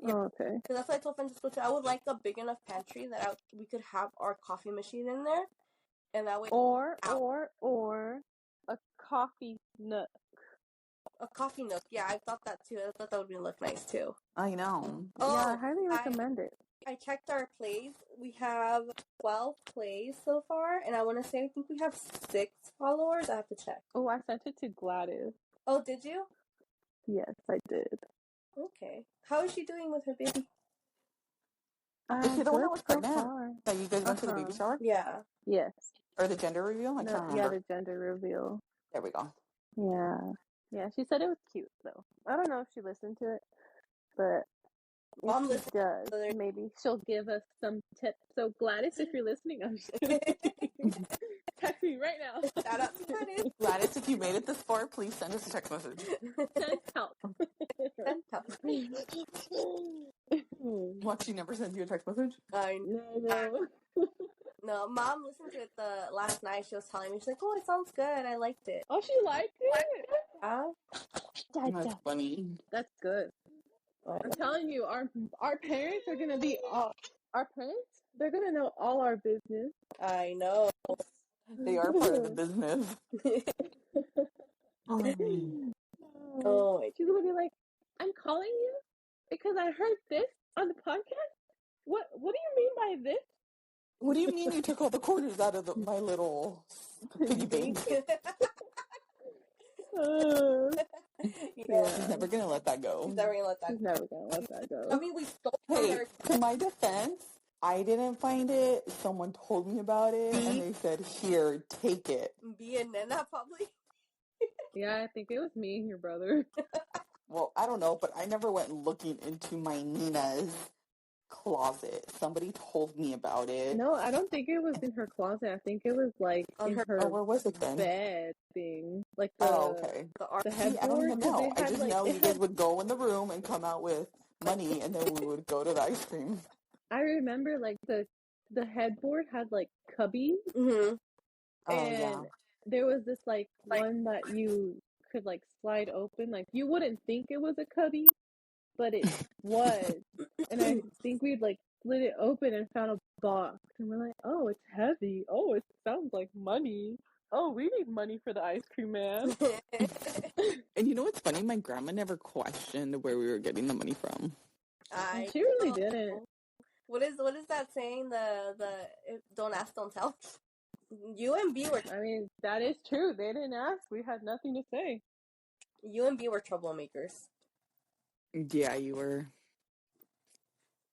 Yeah. Oh, okay. Because that's what I told Francisco too. I would like a big enough pantry that we could have our coffee machine in there, and that way. Or a coffee nook. A coffee nook. Yeah, I thought that too. I thought that would look nice too. I know. Oh, yeah, I highly recommend it. I checked our plays. We have 12 plays so far, and I want to say I think we have 6 followers. I have to check. Oh, I sent it to Gladys. Oh, did you? Yes, I did. Okay. How is she doing with her baby? Is she the one that was pregnant? That you guys went to the baby shower? Yeah. Yes. Or the gender reveal? I can't remember. Yeah, the gender reveal. There we go. Yeah. Yeah, she said it was cute, though. I don't know if she listened to it, but if she does, maybe she'll give us some tips. So, Gladys, if you're listening, I'm just kidding. Text me right now. Shout out to Gladys. Gladys, if you made it this far, please send us a text message. Send help. Send help. What, she never sends you a text message? No. No, Mom listened to it last night. She was telling me, she's like, "Oh, it sounds good. I liked it." Oh, she liked it? That's funny. That's good. I'm telling you, our parents are gonna be our parents. They're gonna know all our business. I know. They are part of the business. Oh, she's gonna be like, "I'm calling you because I heard this on the podcast. What do you mean by this? What do you mean you took all the quarters out of my little piggy bank?" Yeah. She's never gonna let that go. She's never gonna let that go. I mean, we stole Hey, to my defense, I didn't find it. Someone told me about it, and they said, "Here, take it." B and Nena probably. Yeah, I think it was me and your brother. Well, I don't know, but I never went looking into my Nina's closet. Somebody told me about it. No, I don't think it was in her closet. I think it was like On in her- her Oh, where was it then? bed thing, like Oh, okay. the See, I don't headboard. even 'Cause know. it I had just like know it you guys had. would go in the room and come out with money, and then we would go to the ice cream. I remember like the headboard had like cubbies, Mm-hmm. Oh, yeah. and there was this like one that you could like slide open. Like you wouldn't think it was a cubby, but it was. And I think we'd like split it open and found a box, and we're like, oh, it's heavy. Oh, it sounds like money. Oh, we need money for the ice cream man. And you know what's funny? My grandma never questioned where we were getting the money from. She really didn't. What is that saying? Don't ask, don't tell. You and B were I mean, that is true. They didn't ask. We had nothing to say. troublemakers. Yeah, you were.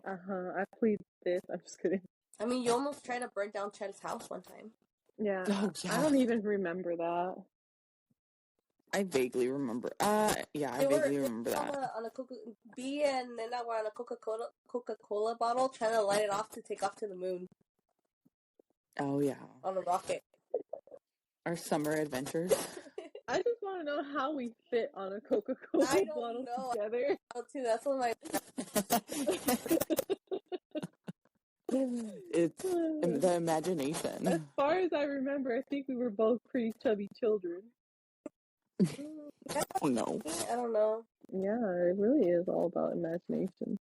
I plead this. I'm just kidding. I mean, you almost tried to burn down Ched's house one time. Yeah. Oh, yeah. I don't even remember that. I vaguely remember. Yeah, I They were vaguely remember that. on a B and Nena were on a Coca-Cola bottle trying to light it off to take off to the moon Oh, yeah. on a rocket. Our summer adventures. I just want to know how we fit on a Coca-Cola I don't bottle know. together. Too. That's what my It's the imagination. As far as I remember, I think we were both pretty chubby children. Oh, no. I don't know. Yeah, it really is all about imagination.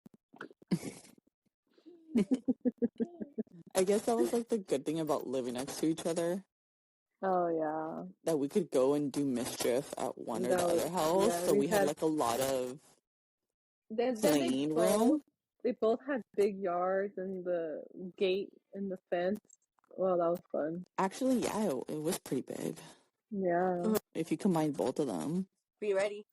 I guess that was like the good thing about living next to each other. Oh, yeah. That we could go and do mischief at one or the That was- other house. yeah, So we we had had- like a lot of Then playing room. they both had big yards and the gate and the fence. Well, that was fun. Actually, yeah, it was pretty big. Yeah. If you combine both of them. Be ready.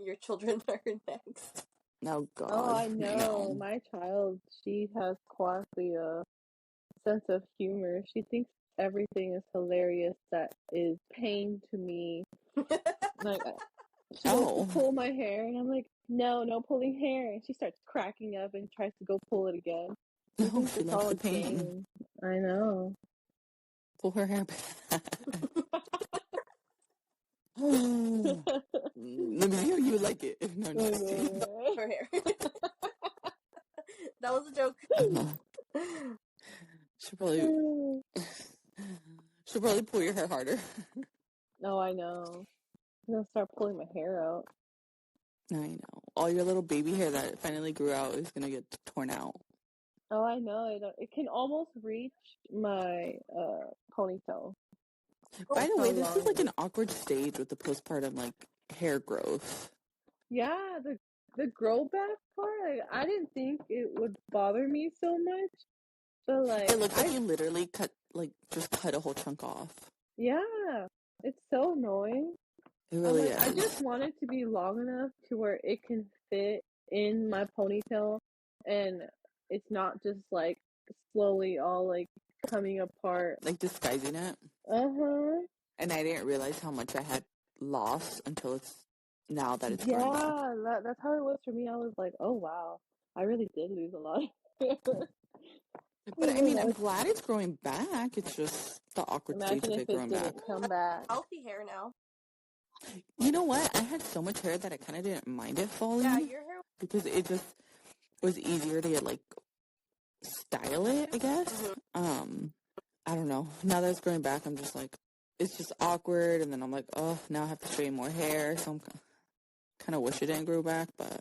Your children are next. Oh, God. Oh, I know. My child, she has quite a sense of humor. She thinks everything is hilarious that is pain to me. Like, she goes to pull my hair, and I'm like, no pulling hair. And she starts cracking up and tries to go pull it again. She thinks she it's loves all the a pain. game. I know. Pull her hair back. Let me see how you like it. No, I'm just kidding. Her hair. That was a joke. She'll probably pull your hair harder. No, I know. I'm gonna start pulling my hair out. I know. All your little baby hair that finally grew out is gonna get torn out. Oh, I know. It can almost reach my ponytail. By the way, this is like an awkward stage with the postpartum like hair growth. Yeah, the grow back part. I didn't think it would bother me so much, but like it looks like you literally just cut a whole chunk off. Yeah, it's so annoying. It really is. I just want it to be long enough to where it can fit in my ponytail, and it's not just like slowly all like coming apart, like disguising it. And I didn't realize how much I had lost until it's that's growing back. That's how it was for me. I was like, oh wow, I really did lose a lot. But I mean, I'm glad it's growing back. It's just the awkward stage of it growing back. Come back. Healthy hair now. You know what? I had so much hair that I kind of didn't mind it falling. Yeah, your hair. Because it just was easier to like style it, I guess. I don't know. Now that it's growing back, I'm just like, it's just awkward. And then I'm like, oh, now I have to straighten more hair. So I'm kind of wish it didn't grow back, but.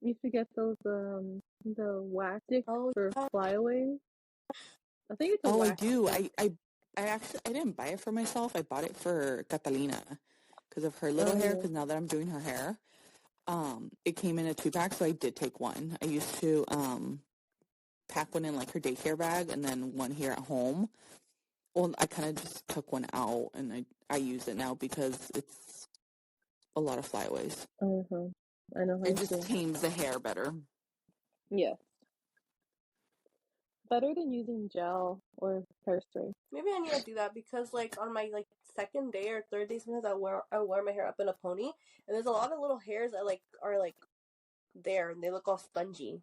You should get those, the wax sticks for flyaways. I think it's a wax I do. I didn't buy it for myself. I bought it for Catalina because of her little hair. Because now that I'm doing her hair, it came in a 2-pack, so I did take one. I used to pack one in like her daycare bag, and then one here at home. Well, I kind of just took one out, and I use it now because it's a lot of flyaways. I know. It just tames the hair better. Yes. better than using gel or hairspray. Maybe I need to do that because like on my like second day or third day, sometimes I wear my hair up in a pony, and there's a lot of little hairs that like are like there and they look all spongy.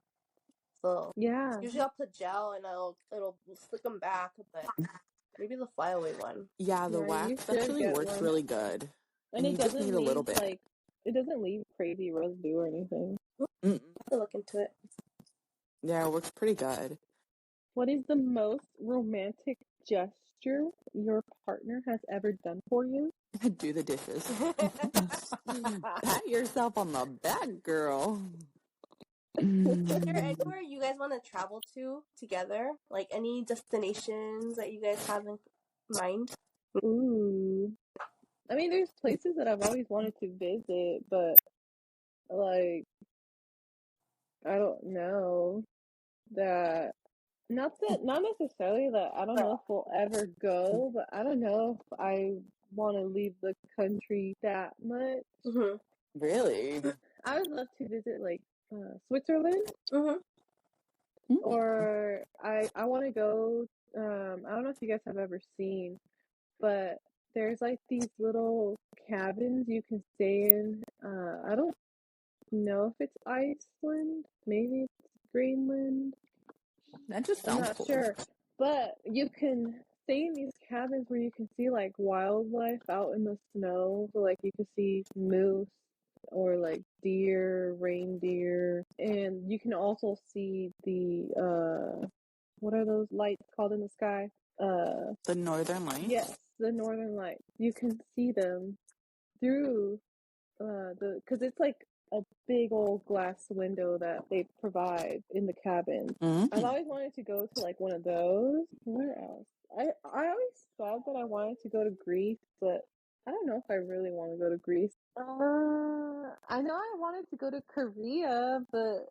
So Yeah. usually I'll put gel and it'll slick them back, but maybe the flyaway one. Yeah, the Yeah, you wax should actually get works one. really good. And it you just need doesn't a little leave bit. like it doesn't leave crazy residue or anything. I have to look into it. Yeah, it works pretty good. What is the most romantic gesture your partner has ever done for you? Do the dishes. Pat yourself on the back, girl. Is there anywhere you guys want to travel to together? Like any destinations that you guys have in mind? Ooh. I mean, there's places that I've always wanted to visit, but like I don't know that not necessarily that I don't know if we'll ever go, but I don't know if I want to leave the country that much. Mm-hmm. Really? I would love to visit like Switzerland, Mm-hmm. or I want to go. I don't know if you guys have ever seen, but there's like these little cabins you can stay in. I don't know if it's Iceland, maybe it's Greenland. That just I'm sounds not cool. sure, but you can stay in these cabins where you can see like wildlife out in the snow. So like you can see moose or like deer, reindeer, and you can also see the what are those lights called in the sky? The Northern Lights? Yes, the northern lights. You can see them through because it's like a big old glass window that they provide in the cabin. I've always wanted to go to like one of those. Where else? I always thought that I wanted to go to Greece, but I don't know if I really want to go to Greece. I know I wanted to go to Korea, but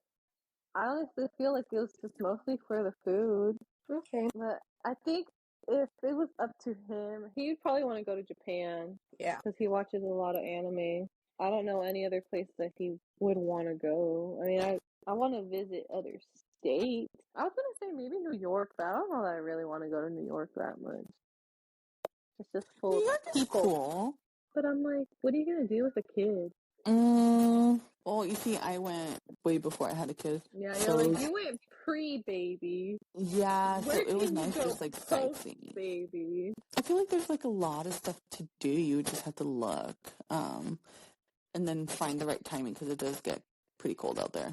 I honestly feel like it was just mostly for the food. Okay. But I think if it was up to him, he'd probably want to go to Japan. Yeah. Because he watches a lot of anime. I don't know any other place that he would want to go. I mean, I want to visit other states. I was going to say maybe New York, but I don't know that I really want to go to New York that much. It's just full New of York is people. cool. But I'm like, what are you going to do with a kid? Well, you see, I went way before I had a kid. Yeah, so you're like, you went pre-baby. Yeah, so Where it was can you nice go just like sightseeing. post-baby? I feel like there's like a lot of stuff to do. You just have to look, and then find the right timing because it does get pretty cold out there.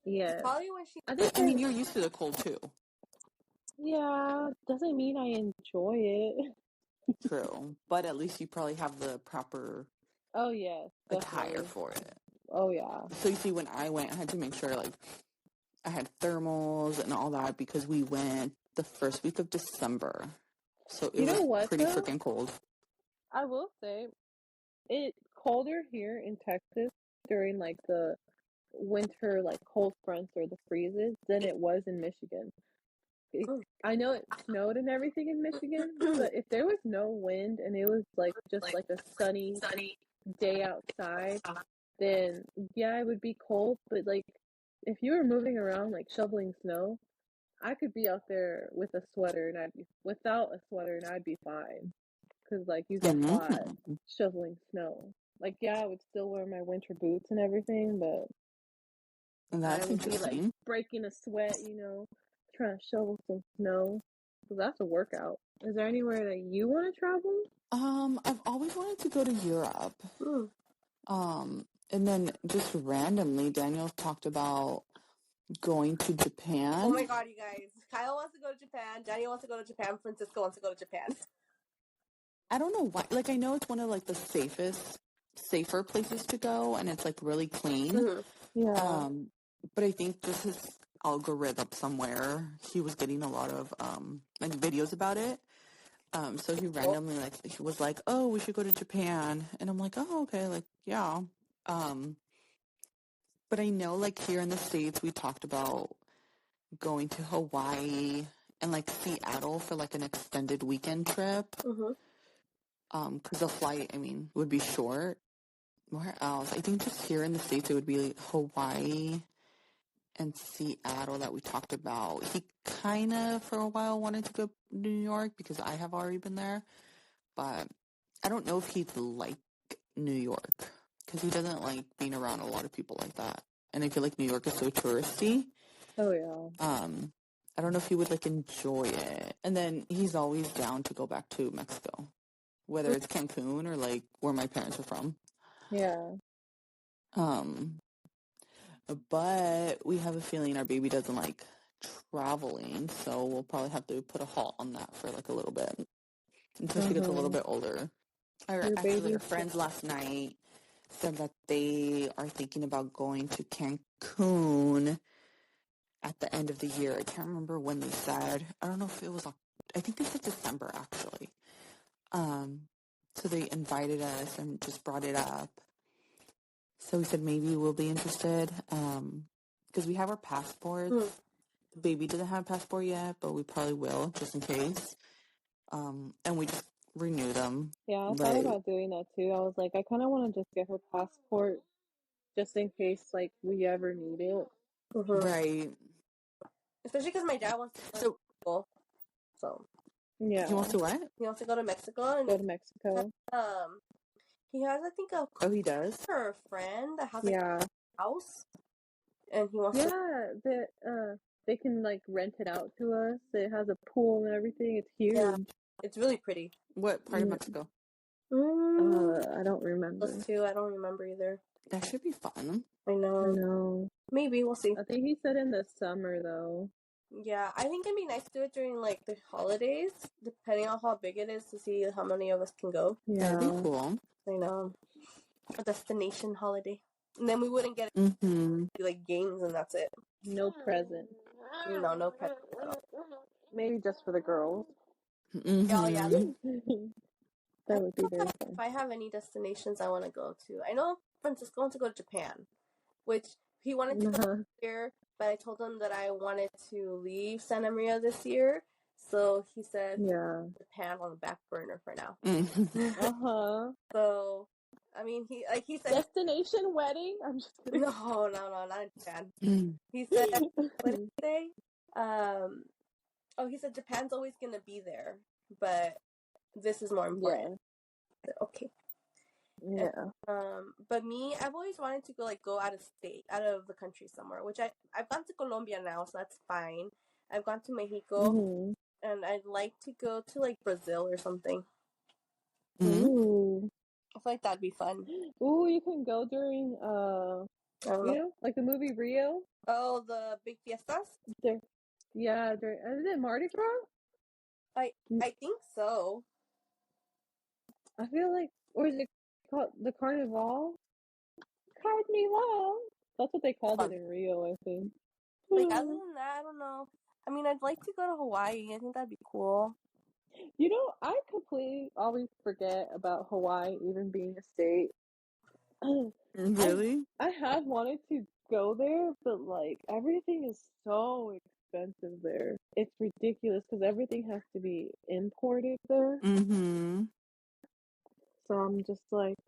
Yeah. Probably when she. I mean, you're used to the cold too. Yeah, doesn't mean I enjoy it. True, but at least you probably have the proper Oh yes, attire definitely. for it. Oh yeah. So you see, when I went, I had to make sure like I had thermals and all that because we went the first week of December, so it You know was what, pretty though? freaking cold. I will say, it's colder here in Texas during like the winter, like cold fronts or the freezes than it was in Michigan. I know it snowed and everything in Michigan, but if there was no wind and it was like just like a sunny day outside, then yeah, it would be cold. But like if you were moving around like shoveling snow, I could be out there with a sweater and I'd be without a sweater and I'd be fine. Cause like you get hot shoveling snow. Like yeah, I would still wear my winter boots and everything, but That's I would be like interesting. breaking a sweat, trying to shovel some snow. So that's a workout. Is there anywhere that you want to travel? I've always wanted to go to Europe. Mm. And then just randomly, Daniel talked about going to Japan. Oh my god, you guys! Kyle wants to go to Japan. Daniel wants to go to Japan. Francisco wants to go to Japan. I don't know why. Like, I know it's one of like the safer places to go, and it's like really clean. Mm-hmm. Yeah. But I think just his algorithm somewhere, he was getting a lot of like videos about it. So he randomly he was like, "Oh, we should go to Japan," and I'm like, "Oh, okay, like yeah." But I know like here in the States, we talked about going to Hawaii and like Seattle for like an extended weekend trip. Because the flight, I mean, would be short. Where else? I think just here in the States, it would be like Hawaii and Seattle that we talked about. He kind of, for a while, wanted to go to New York because I have already been there. But I don't know if he'd like New York because he doesn't like being around a lot of people like that. And I feel like New York is so touristy. Oh, yeah. I don't know if he would like enjoy it. And then he's always down to go back to Mexico, whether it's Cancun or like where my parents are from. Yeah. But we have a feeling our baby doesn't like traveling, so we'll probably have to put a halt on that for like a little bit until she gets a little bit older. Our friends last night said that they are thinking about going to Cancun at the end of the year. I can't remember when they said. I don't know if it was, I think they said December actually. So they invited us and just brought it up. So we said maybe we'll be interested because we have our passports. The baby doesn't have a passport yet, but we probably will just in case. And we just renew them. Yeah, I thought about doing that too. I was like, I kind of want to just get her passport just in case, like, we ever need it. Right. Especially because my dad wants to go to Mexico. So. Yeah. He wants to what? He wants to go to Mexico. And go to Mexico. He has, I think, he does? Or a friend that has a house. And he wants to... they can, like, rent it out to us. It has a pool and everything. It's huge. Yeah, it's really pretty. What part of Mexico? I don't remember. Those two, I don't remember either. That should be fun. I know. Maybe, we'll see. I think he said in the summer, though. Yeah, I think it'd be nice to do it during, like, the holidays, depending on how big it is, to see how many of us can go. Yeah. That'd be cool. I know. A destination holiday. And then we wouldn't get, like, games and that's it. No present. No present. Maybe just for the girls. Oh, yeah. That would be very fun. If I have any destinations I want to go to. I know Francisco wants to go to Japan, which he wanted to go this year, but I told him that I wanted to leave Santa Maria this year. So he said Japan on the back burner for now. So, I mean, he said... Destination wedding? I'm just kidding. No, not in Japan. He said, what did he say? He said Japan's always going to be there, but this is more important. Yeah. Okay. Yeah. But me, I've always wanted to go out of the country somewhere, which I've gone to Colombia now, so that's fine. I've gone to Mexico, and I'd like to go to, like, Brazil or something. Ooh. I feel like that'd be fun. Ooh, you can go during, like the movie Rio? Oh, the big fiestas? Is it Mardi Gras? I think so. I feel like, or is it called the Carnival? Carnival! That's what they called it in Rio, I think. Like, other than that, I don't know. I mean, I'd like to go to Hawaii. I think that'd be cool. You know, I completely always forget about Hawaii even being a state. Really? I have wanted to go there, but, like, everything is so expensive there. It's ridiculous because everything has to be imported there. So I'm just like,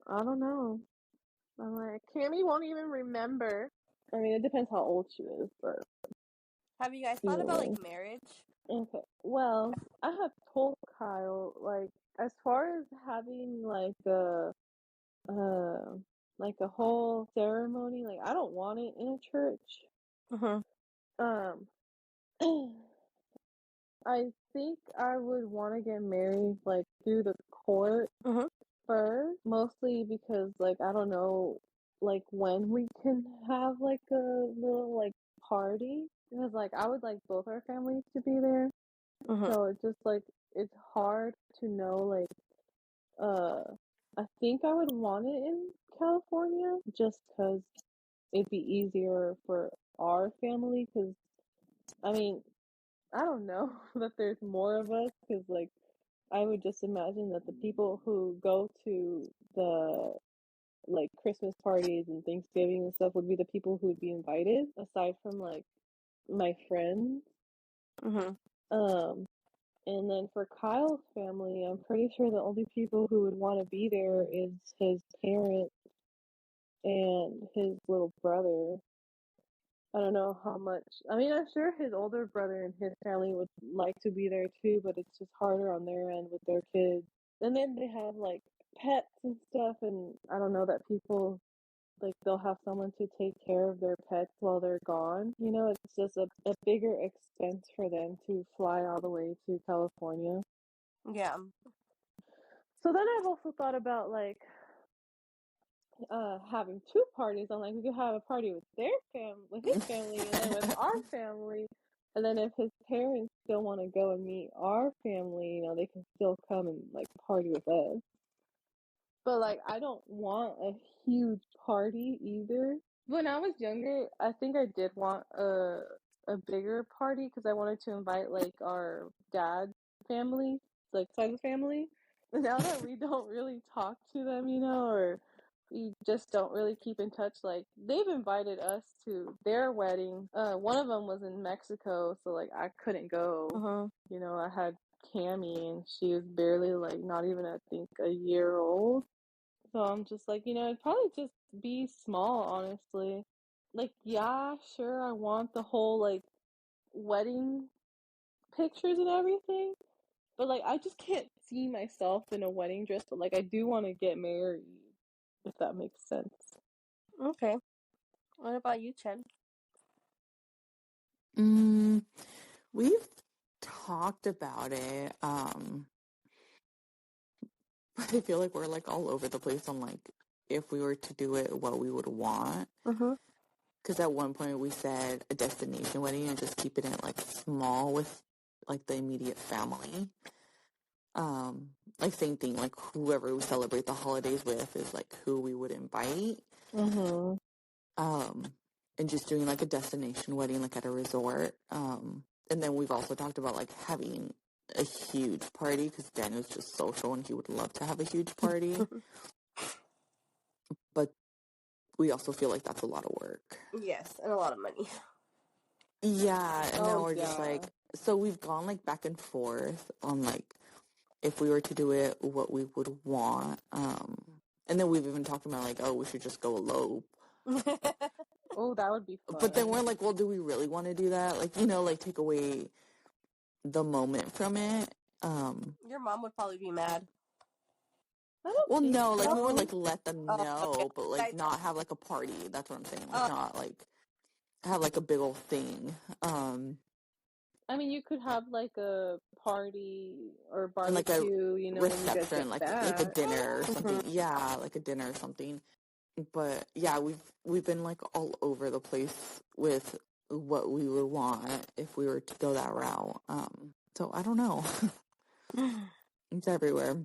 I don't know. I'm like, Cammy won't even remember. I mean, it depends how old she is, but... Have you guys thought about, like, marriage? Okay. Well, I have told Kyle, like, as far as having, like, a whole ceremony, like, I don't want it in a church. I think I would want to get married, like, through the court first, mostly because, like, I don't know, like, when we can have, like, a little, like, party, because, like, I would like both our families to be there, so it's just, like, it's hard to know, like, I think I would want it in California, just because it'd be easier for our family, because, I mean, I don't know that there's more of us, because, like, I would just imagine that the people who go to the, like, Christmas parties and Thanksgiving and stuff would be the people who would be invited, aside from, like, my friends. And then for Kyle's family, I'm pretty sure the only people who would want to be there is his parents and his little brother. I don't know how much. I mean, I'm sure his older brother and his family would like to be there too, but it's just harder on their end with their kids. And then they have like pets and stuff, and I don't know that people like they'll have someone to take care of their pets while they're gone. You know, it's just a bigger expense for them to fly all the way to California. Yeah. So then I've also thought about like having two parties. I'm like, we could have a party with their family, with his family, and then with our family. And then if his parents still want to go and meet our family, you know, they can still come and like party with us. But like, I don't want a huge party either. When I was younger, I think I did want a bigger party because I wanted to invite like our dad's family, like side of the family. And now that we don't really talk to them, you know, or we just don't really keep in touch, like they've invited us to their wedding. One of them was in Mexico, so like I couldn't go. You know, I had Cammy, and she was barely like not even I think a year old. So I'm just like, you know, it'd probably just be small, honestly. Like, yeah, sure, I want the whole like wedding pictures and everything, but like I just can't see myself in a wedding dress, but like I do want to get married, if that makes sense. Okay. What about you, Chen? We've talked about it, but I feel like we're like all over the place on like if we were to do it, what we would want. Because at one point we said a destination wedding and just keeping it like small with like the immediate family. Like same thing, like whoever we celebrate the holidays with is like who we would invite. And just doing like a destination wedding like at a resort. And then we've also talked about like having a huge party because Daniel's just social and he would love to have a huge party. But we also feel like that's a lot of work. Yes, and a lot of money. Yeah, and now we're just like, so we've gone like back and forth on like if we were to do it, what we would want. And then we've even talked about like, oh, we should just go elope. Oh, that would be fun. But then we're like, well, do we really want to do that? Like, you know, like take away the moment from it. Your mom would probably be mad. Well, no, like so. we would like let them know, okay. but like not have like a party. That's what I'm saying. Like not like have like a big old thing. I mean, you could have like a party or barbecue, and like a you know, reception, when you get like a dinner or something. Yeah, like a dinner or something. But yeah, we've been like all over the place with what we would want if we were to go that route. So I don't know. It's everywhere.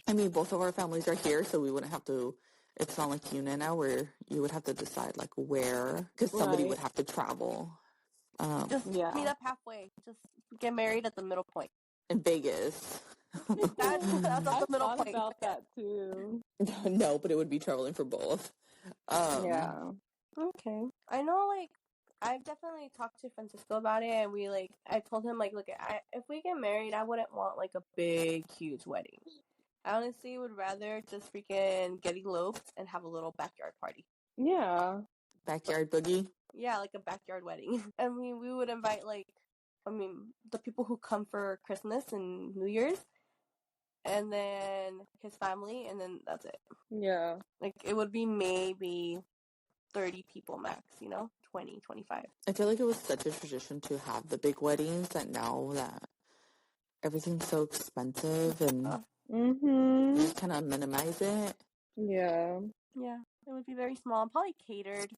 I mean, both of our families are here, so we wouldn't have to. It's not like UNA now where you would have to decide like where, because somebody would have to travel. Just meet up halfway. Just get married at the middle point. In Vegas. That's the middle point. About that too. No, but it would be traveling for both. Yeah. Okay. I know, like, I've definitely talked to Francisco about it, and I told him, like, look, if we get married, I wouldn't want, like, a big, huge wedding. I honestly would rather just freaking get eloped and have a little backyard party. Yeah. Backyard boogie? Yeah, like a backyard wedding. I mean, we would invite, the people who come for Christmas and New Year's, and then his family, and then that's it. Yeah. Like, it would be maybe 30 people max, 20, 25. I feel like it was such a tradition to have the big weddings that now that everything's so expensive and you just kind of minimize it. Yeah. Yeah, it would be very small, probably catered.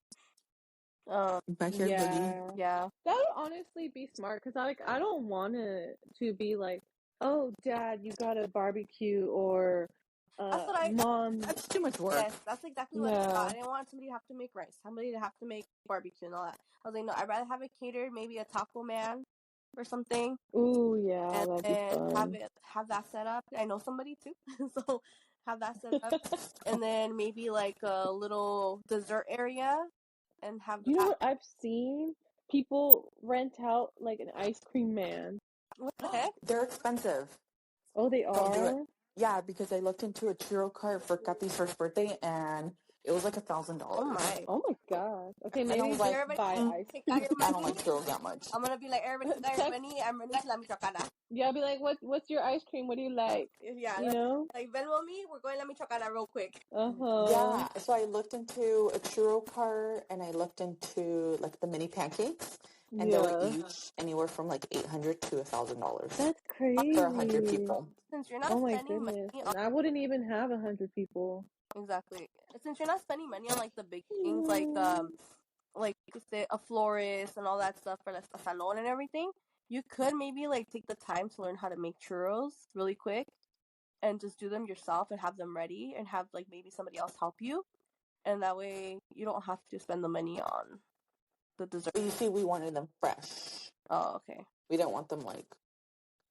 Backyard boogie. Yeah. That would honestly be smart because I don't want it to be like, oh, Dad, you got a barbecue or Mom. That's too much work. Yes, that's exactly what I thought. I didn't want somebody to have to make rice, somebody to have to make barbecue and all that. I was like, no, I'd rather have it catered, maybe a taco man or something. Ooh, yeah, that'd be fun. Have that set up. I know somebody too, so have that set up, and then maybe like a little dessert area, and have. You know what I've seen? People rent out like an ice cream man. What the heck? They're expensive. Oh, they Don't do are? it. Yeah, because I looked into a churro cart for Kathy's first birthday, and It was like $1,000. Oh my. Oh my gosh. Okay, And I maybe was just like, buy ice Take cream. out your I don't money. like churros that much. I'm gonna be like, everybody got your money. I'm ready to la mi chocana. Yeah, I'll be like, what's your ice cream? What do you like? Yeah, You know? like Venmo me. We're going la mi chocana real quick. Yeah, so I looked into a churro cart and I looked into like the mini pancakes, and they were each anywhere from like $800 to $1,000 That's crazy. for 100 people. Since you're not Oh my spending goodness. money And I wouldn't even have 100 people. exactly. Since you're not spending money on like the big things like say a florist and all that stuff for like a salon and everything, you could maybe like take the time to learn how to make churros really quick and just do them yourself and have them ready and have like maybe somebody else help you, and that way you don't have to spend the money on the dessert. But you see, we wanted them fresh. Oh, okay. We didn't want them like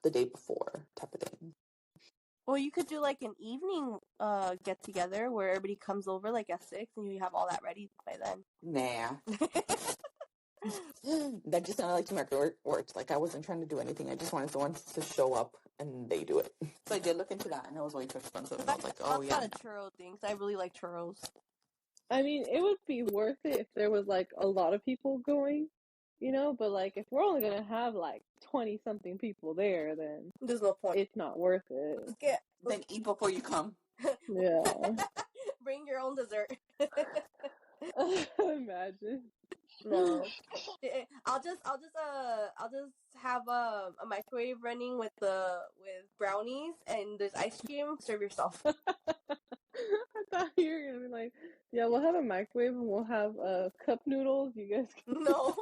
the day before type of thing. Well, you could do like an evening get together where everybody comes over like at 6 and you have all that ready by then. Nah. That just sounded like too much work. Like I wasn't trying to do anything. I just wanted someone to show up and they do it. So I did look into that, and it was way too expensive. And I was like, oh yeah. Not a churro thing, 'cause I really like churros. I mean, it would be worth it if there was like a lot of people going, you know, but like if we're only gonna have like 20 something people there, then there's no point. It's not worth it. Then eat before you come. Yeah. Bring your own dessert. Imagine. No. I'll just have a microwave running with brownies, and there's ice cream. Serve yourself. I thought you were gonna be like, yeah, we'll have a microwave and we'll have cup noodles. You guys can... No.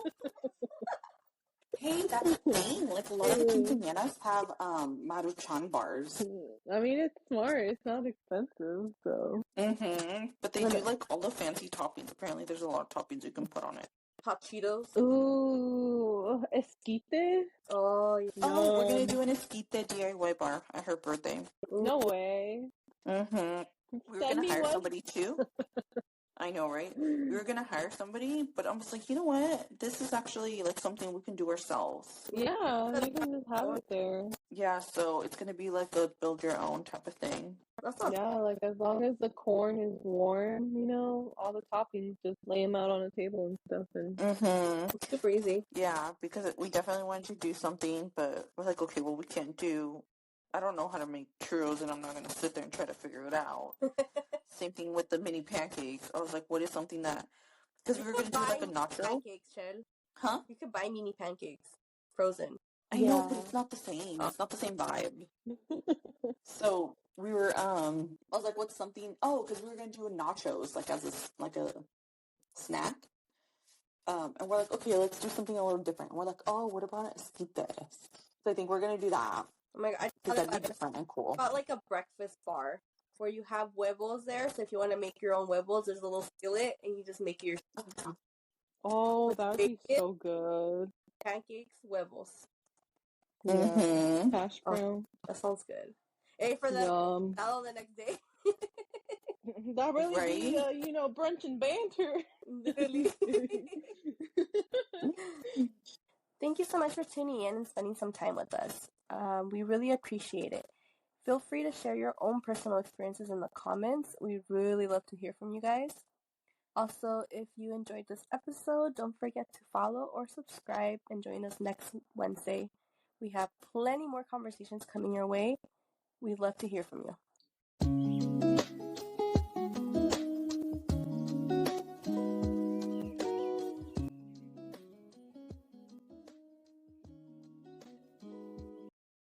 Hey, that's a thing. Like a lot of the quinceañeras have Maruchan bars. I mean, it's smart. It's not expensive, so. But they do like all the fancy toppings. Apparently, there's a lot of toppings you can put on it. Hot Cheetos. Ooh, esquite. Oh, yeah. Oh, we're gonna do an esquite DIY bar at her birthday. No way. We were gonna hire somebody too. I know, right? We were gonna hire somebody, but I was like, you know what? This is actually like something we can do ourselves. Yeah, you can just have it there. Yeah, so it's gonna be like a build your own type of thing. Yeah, like as long as the corn is warm, you know, all the toppings, just lay them out on a table and stuff. And It's super easy. Yeah, because we definitely wanted to do something, but we're like, okay, well, we can't do. I don't know how to make churros, and I'm not gonna sit there and try to figure it out. Same thing with the mini pancakes. I was like, what is something that? Because we were gonna do like a nacho. Pancakes, Chel. Huh? You could buy mini pancakes, frozen. I know, but it's not the same. It's not the same vibe. So we were, I was like, what's something? Oh, because we were gonna do nachos, like as a snack. And we're like, okay, let's do something a little different. And we're like, oh, what about esquite? So I think we're gonna do that. Oh my god, Because that'd be different and cool. Got like a breakfast bar where you have huevos there. So if you want to make your own huevos, there's a little skillet, and you just make your. Oh, that would be so good. Pancakes, huevos. Yeah. Hash brown. That sounds good. Hey, for the salad the next day. That really be, brunch and banter. Thank you so much for tuning in and spending some time with us. We really appreciate it. Feel free to share your own personal experiences in the comments. We'd really love to hear from you guys. Also, if you enjoyed this episode, don't forget to follow or subscribe and join us next Wednesday. We have plenty more conversations coming your way. We'd love to hear from you.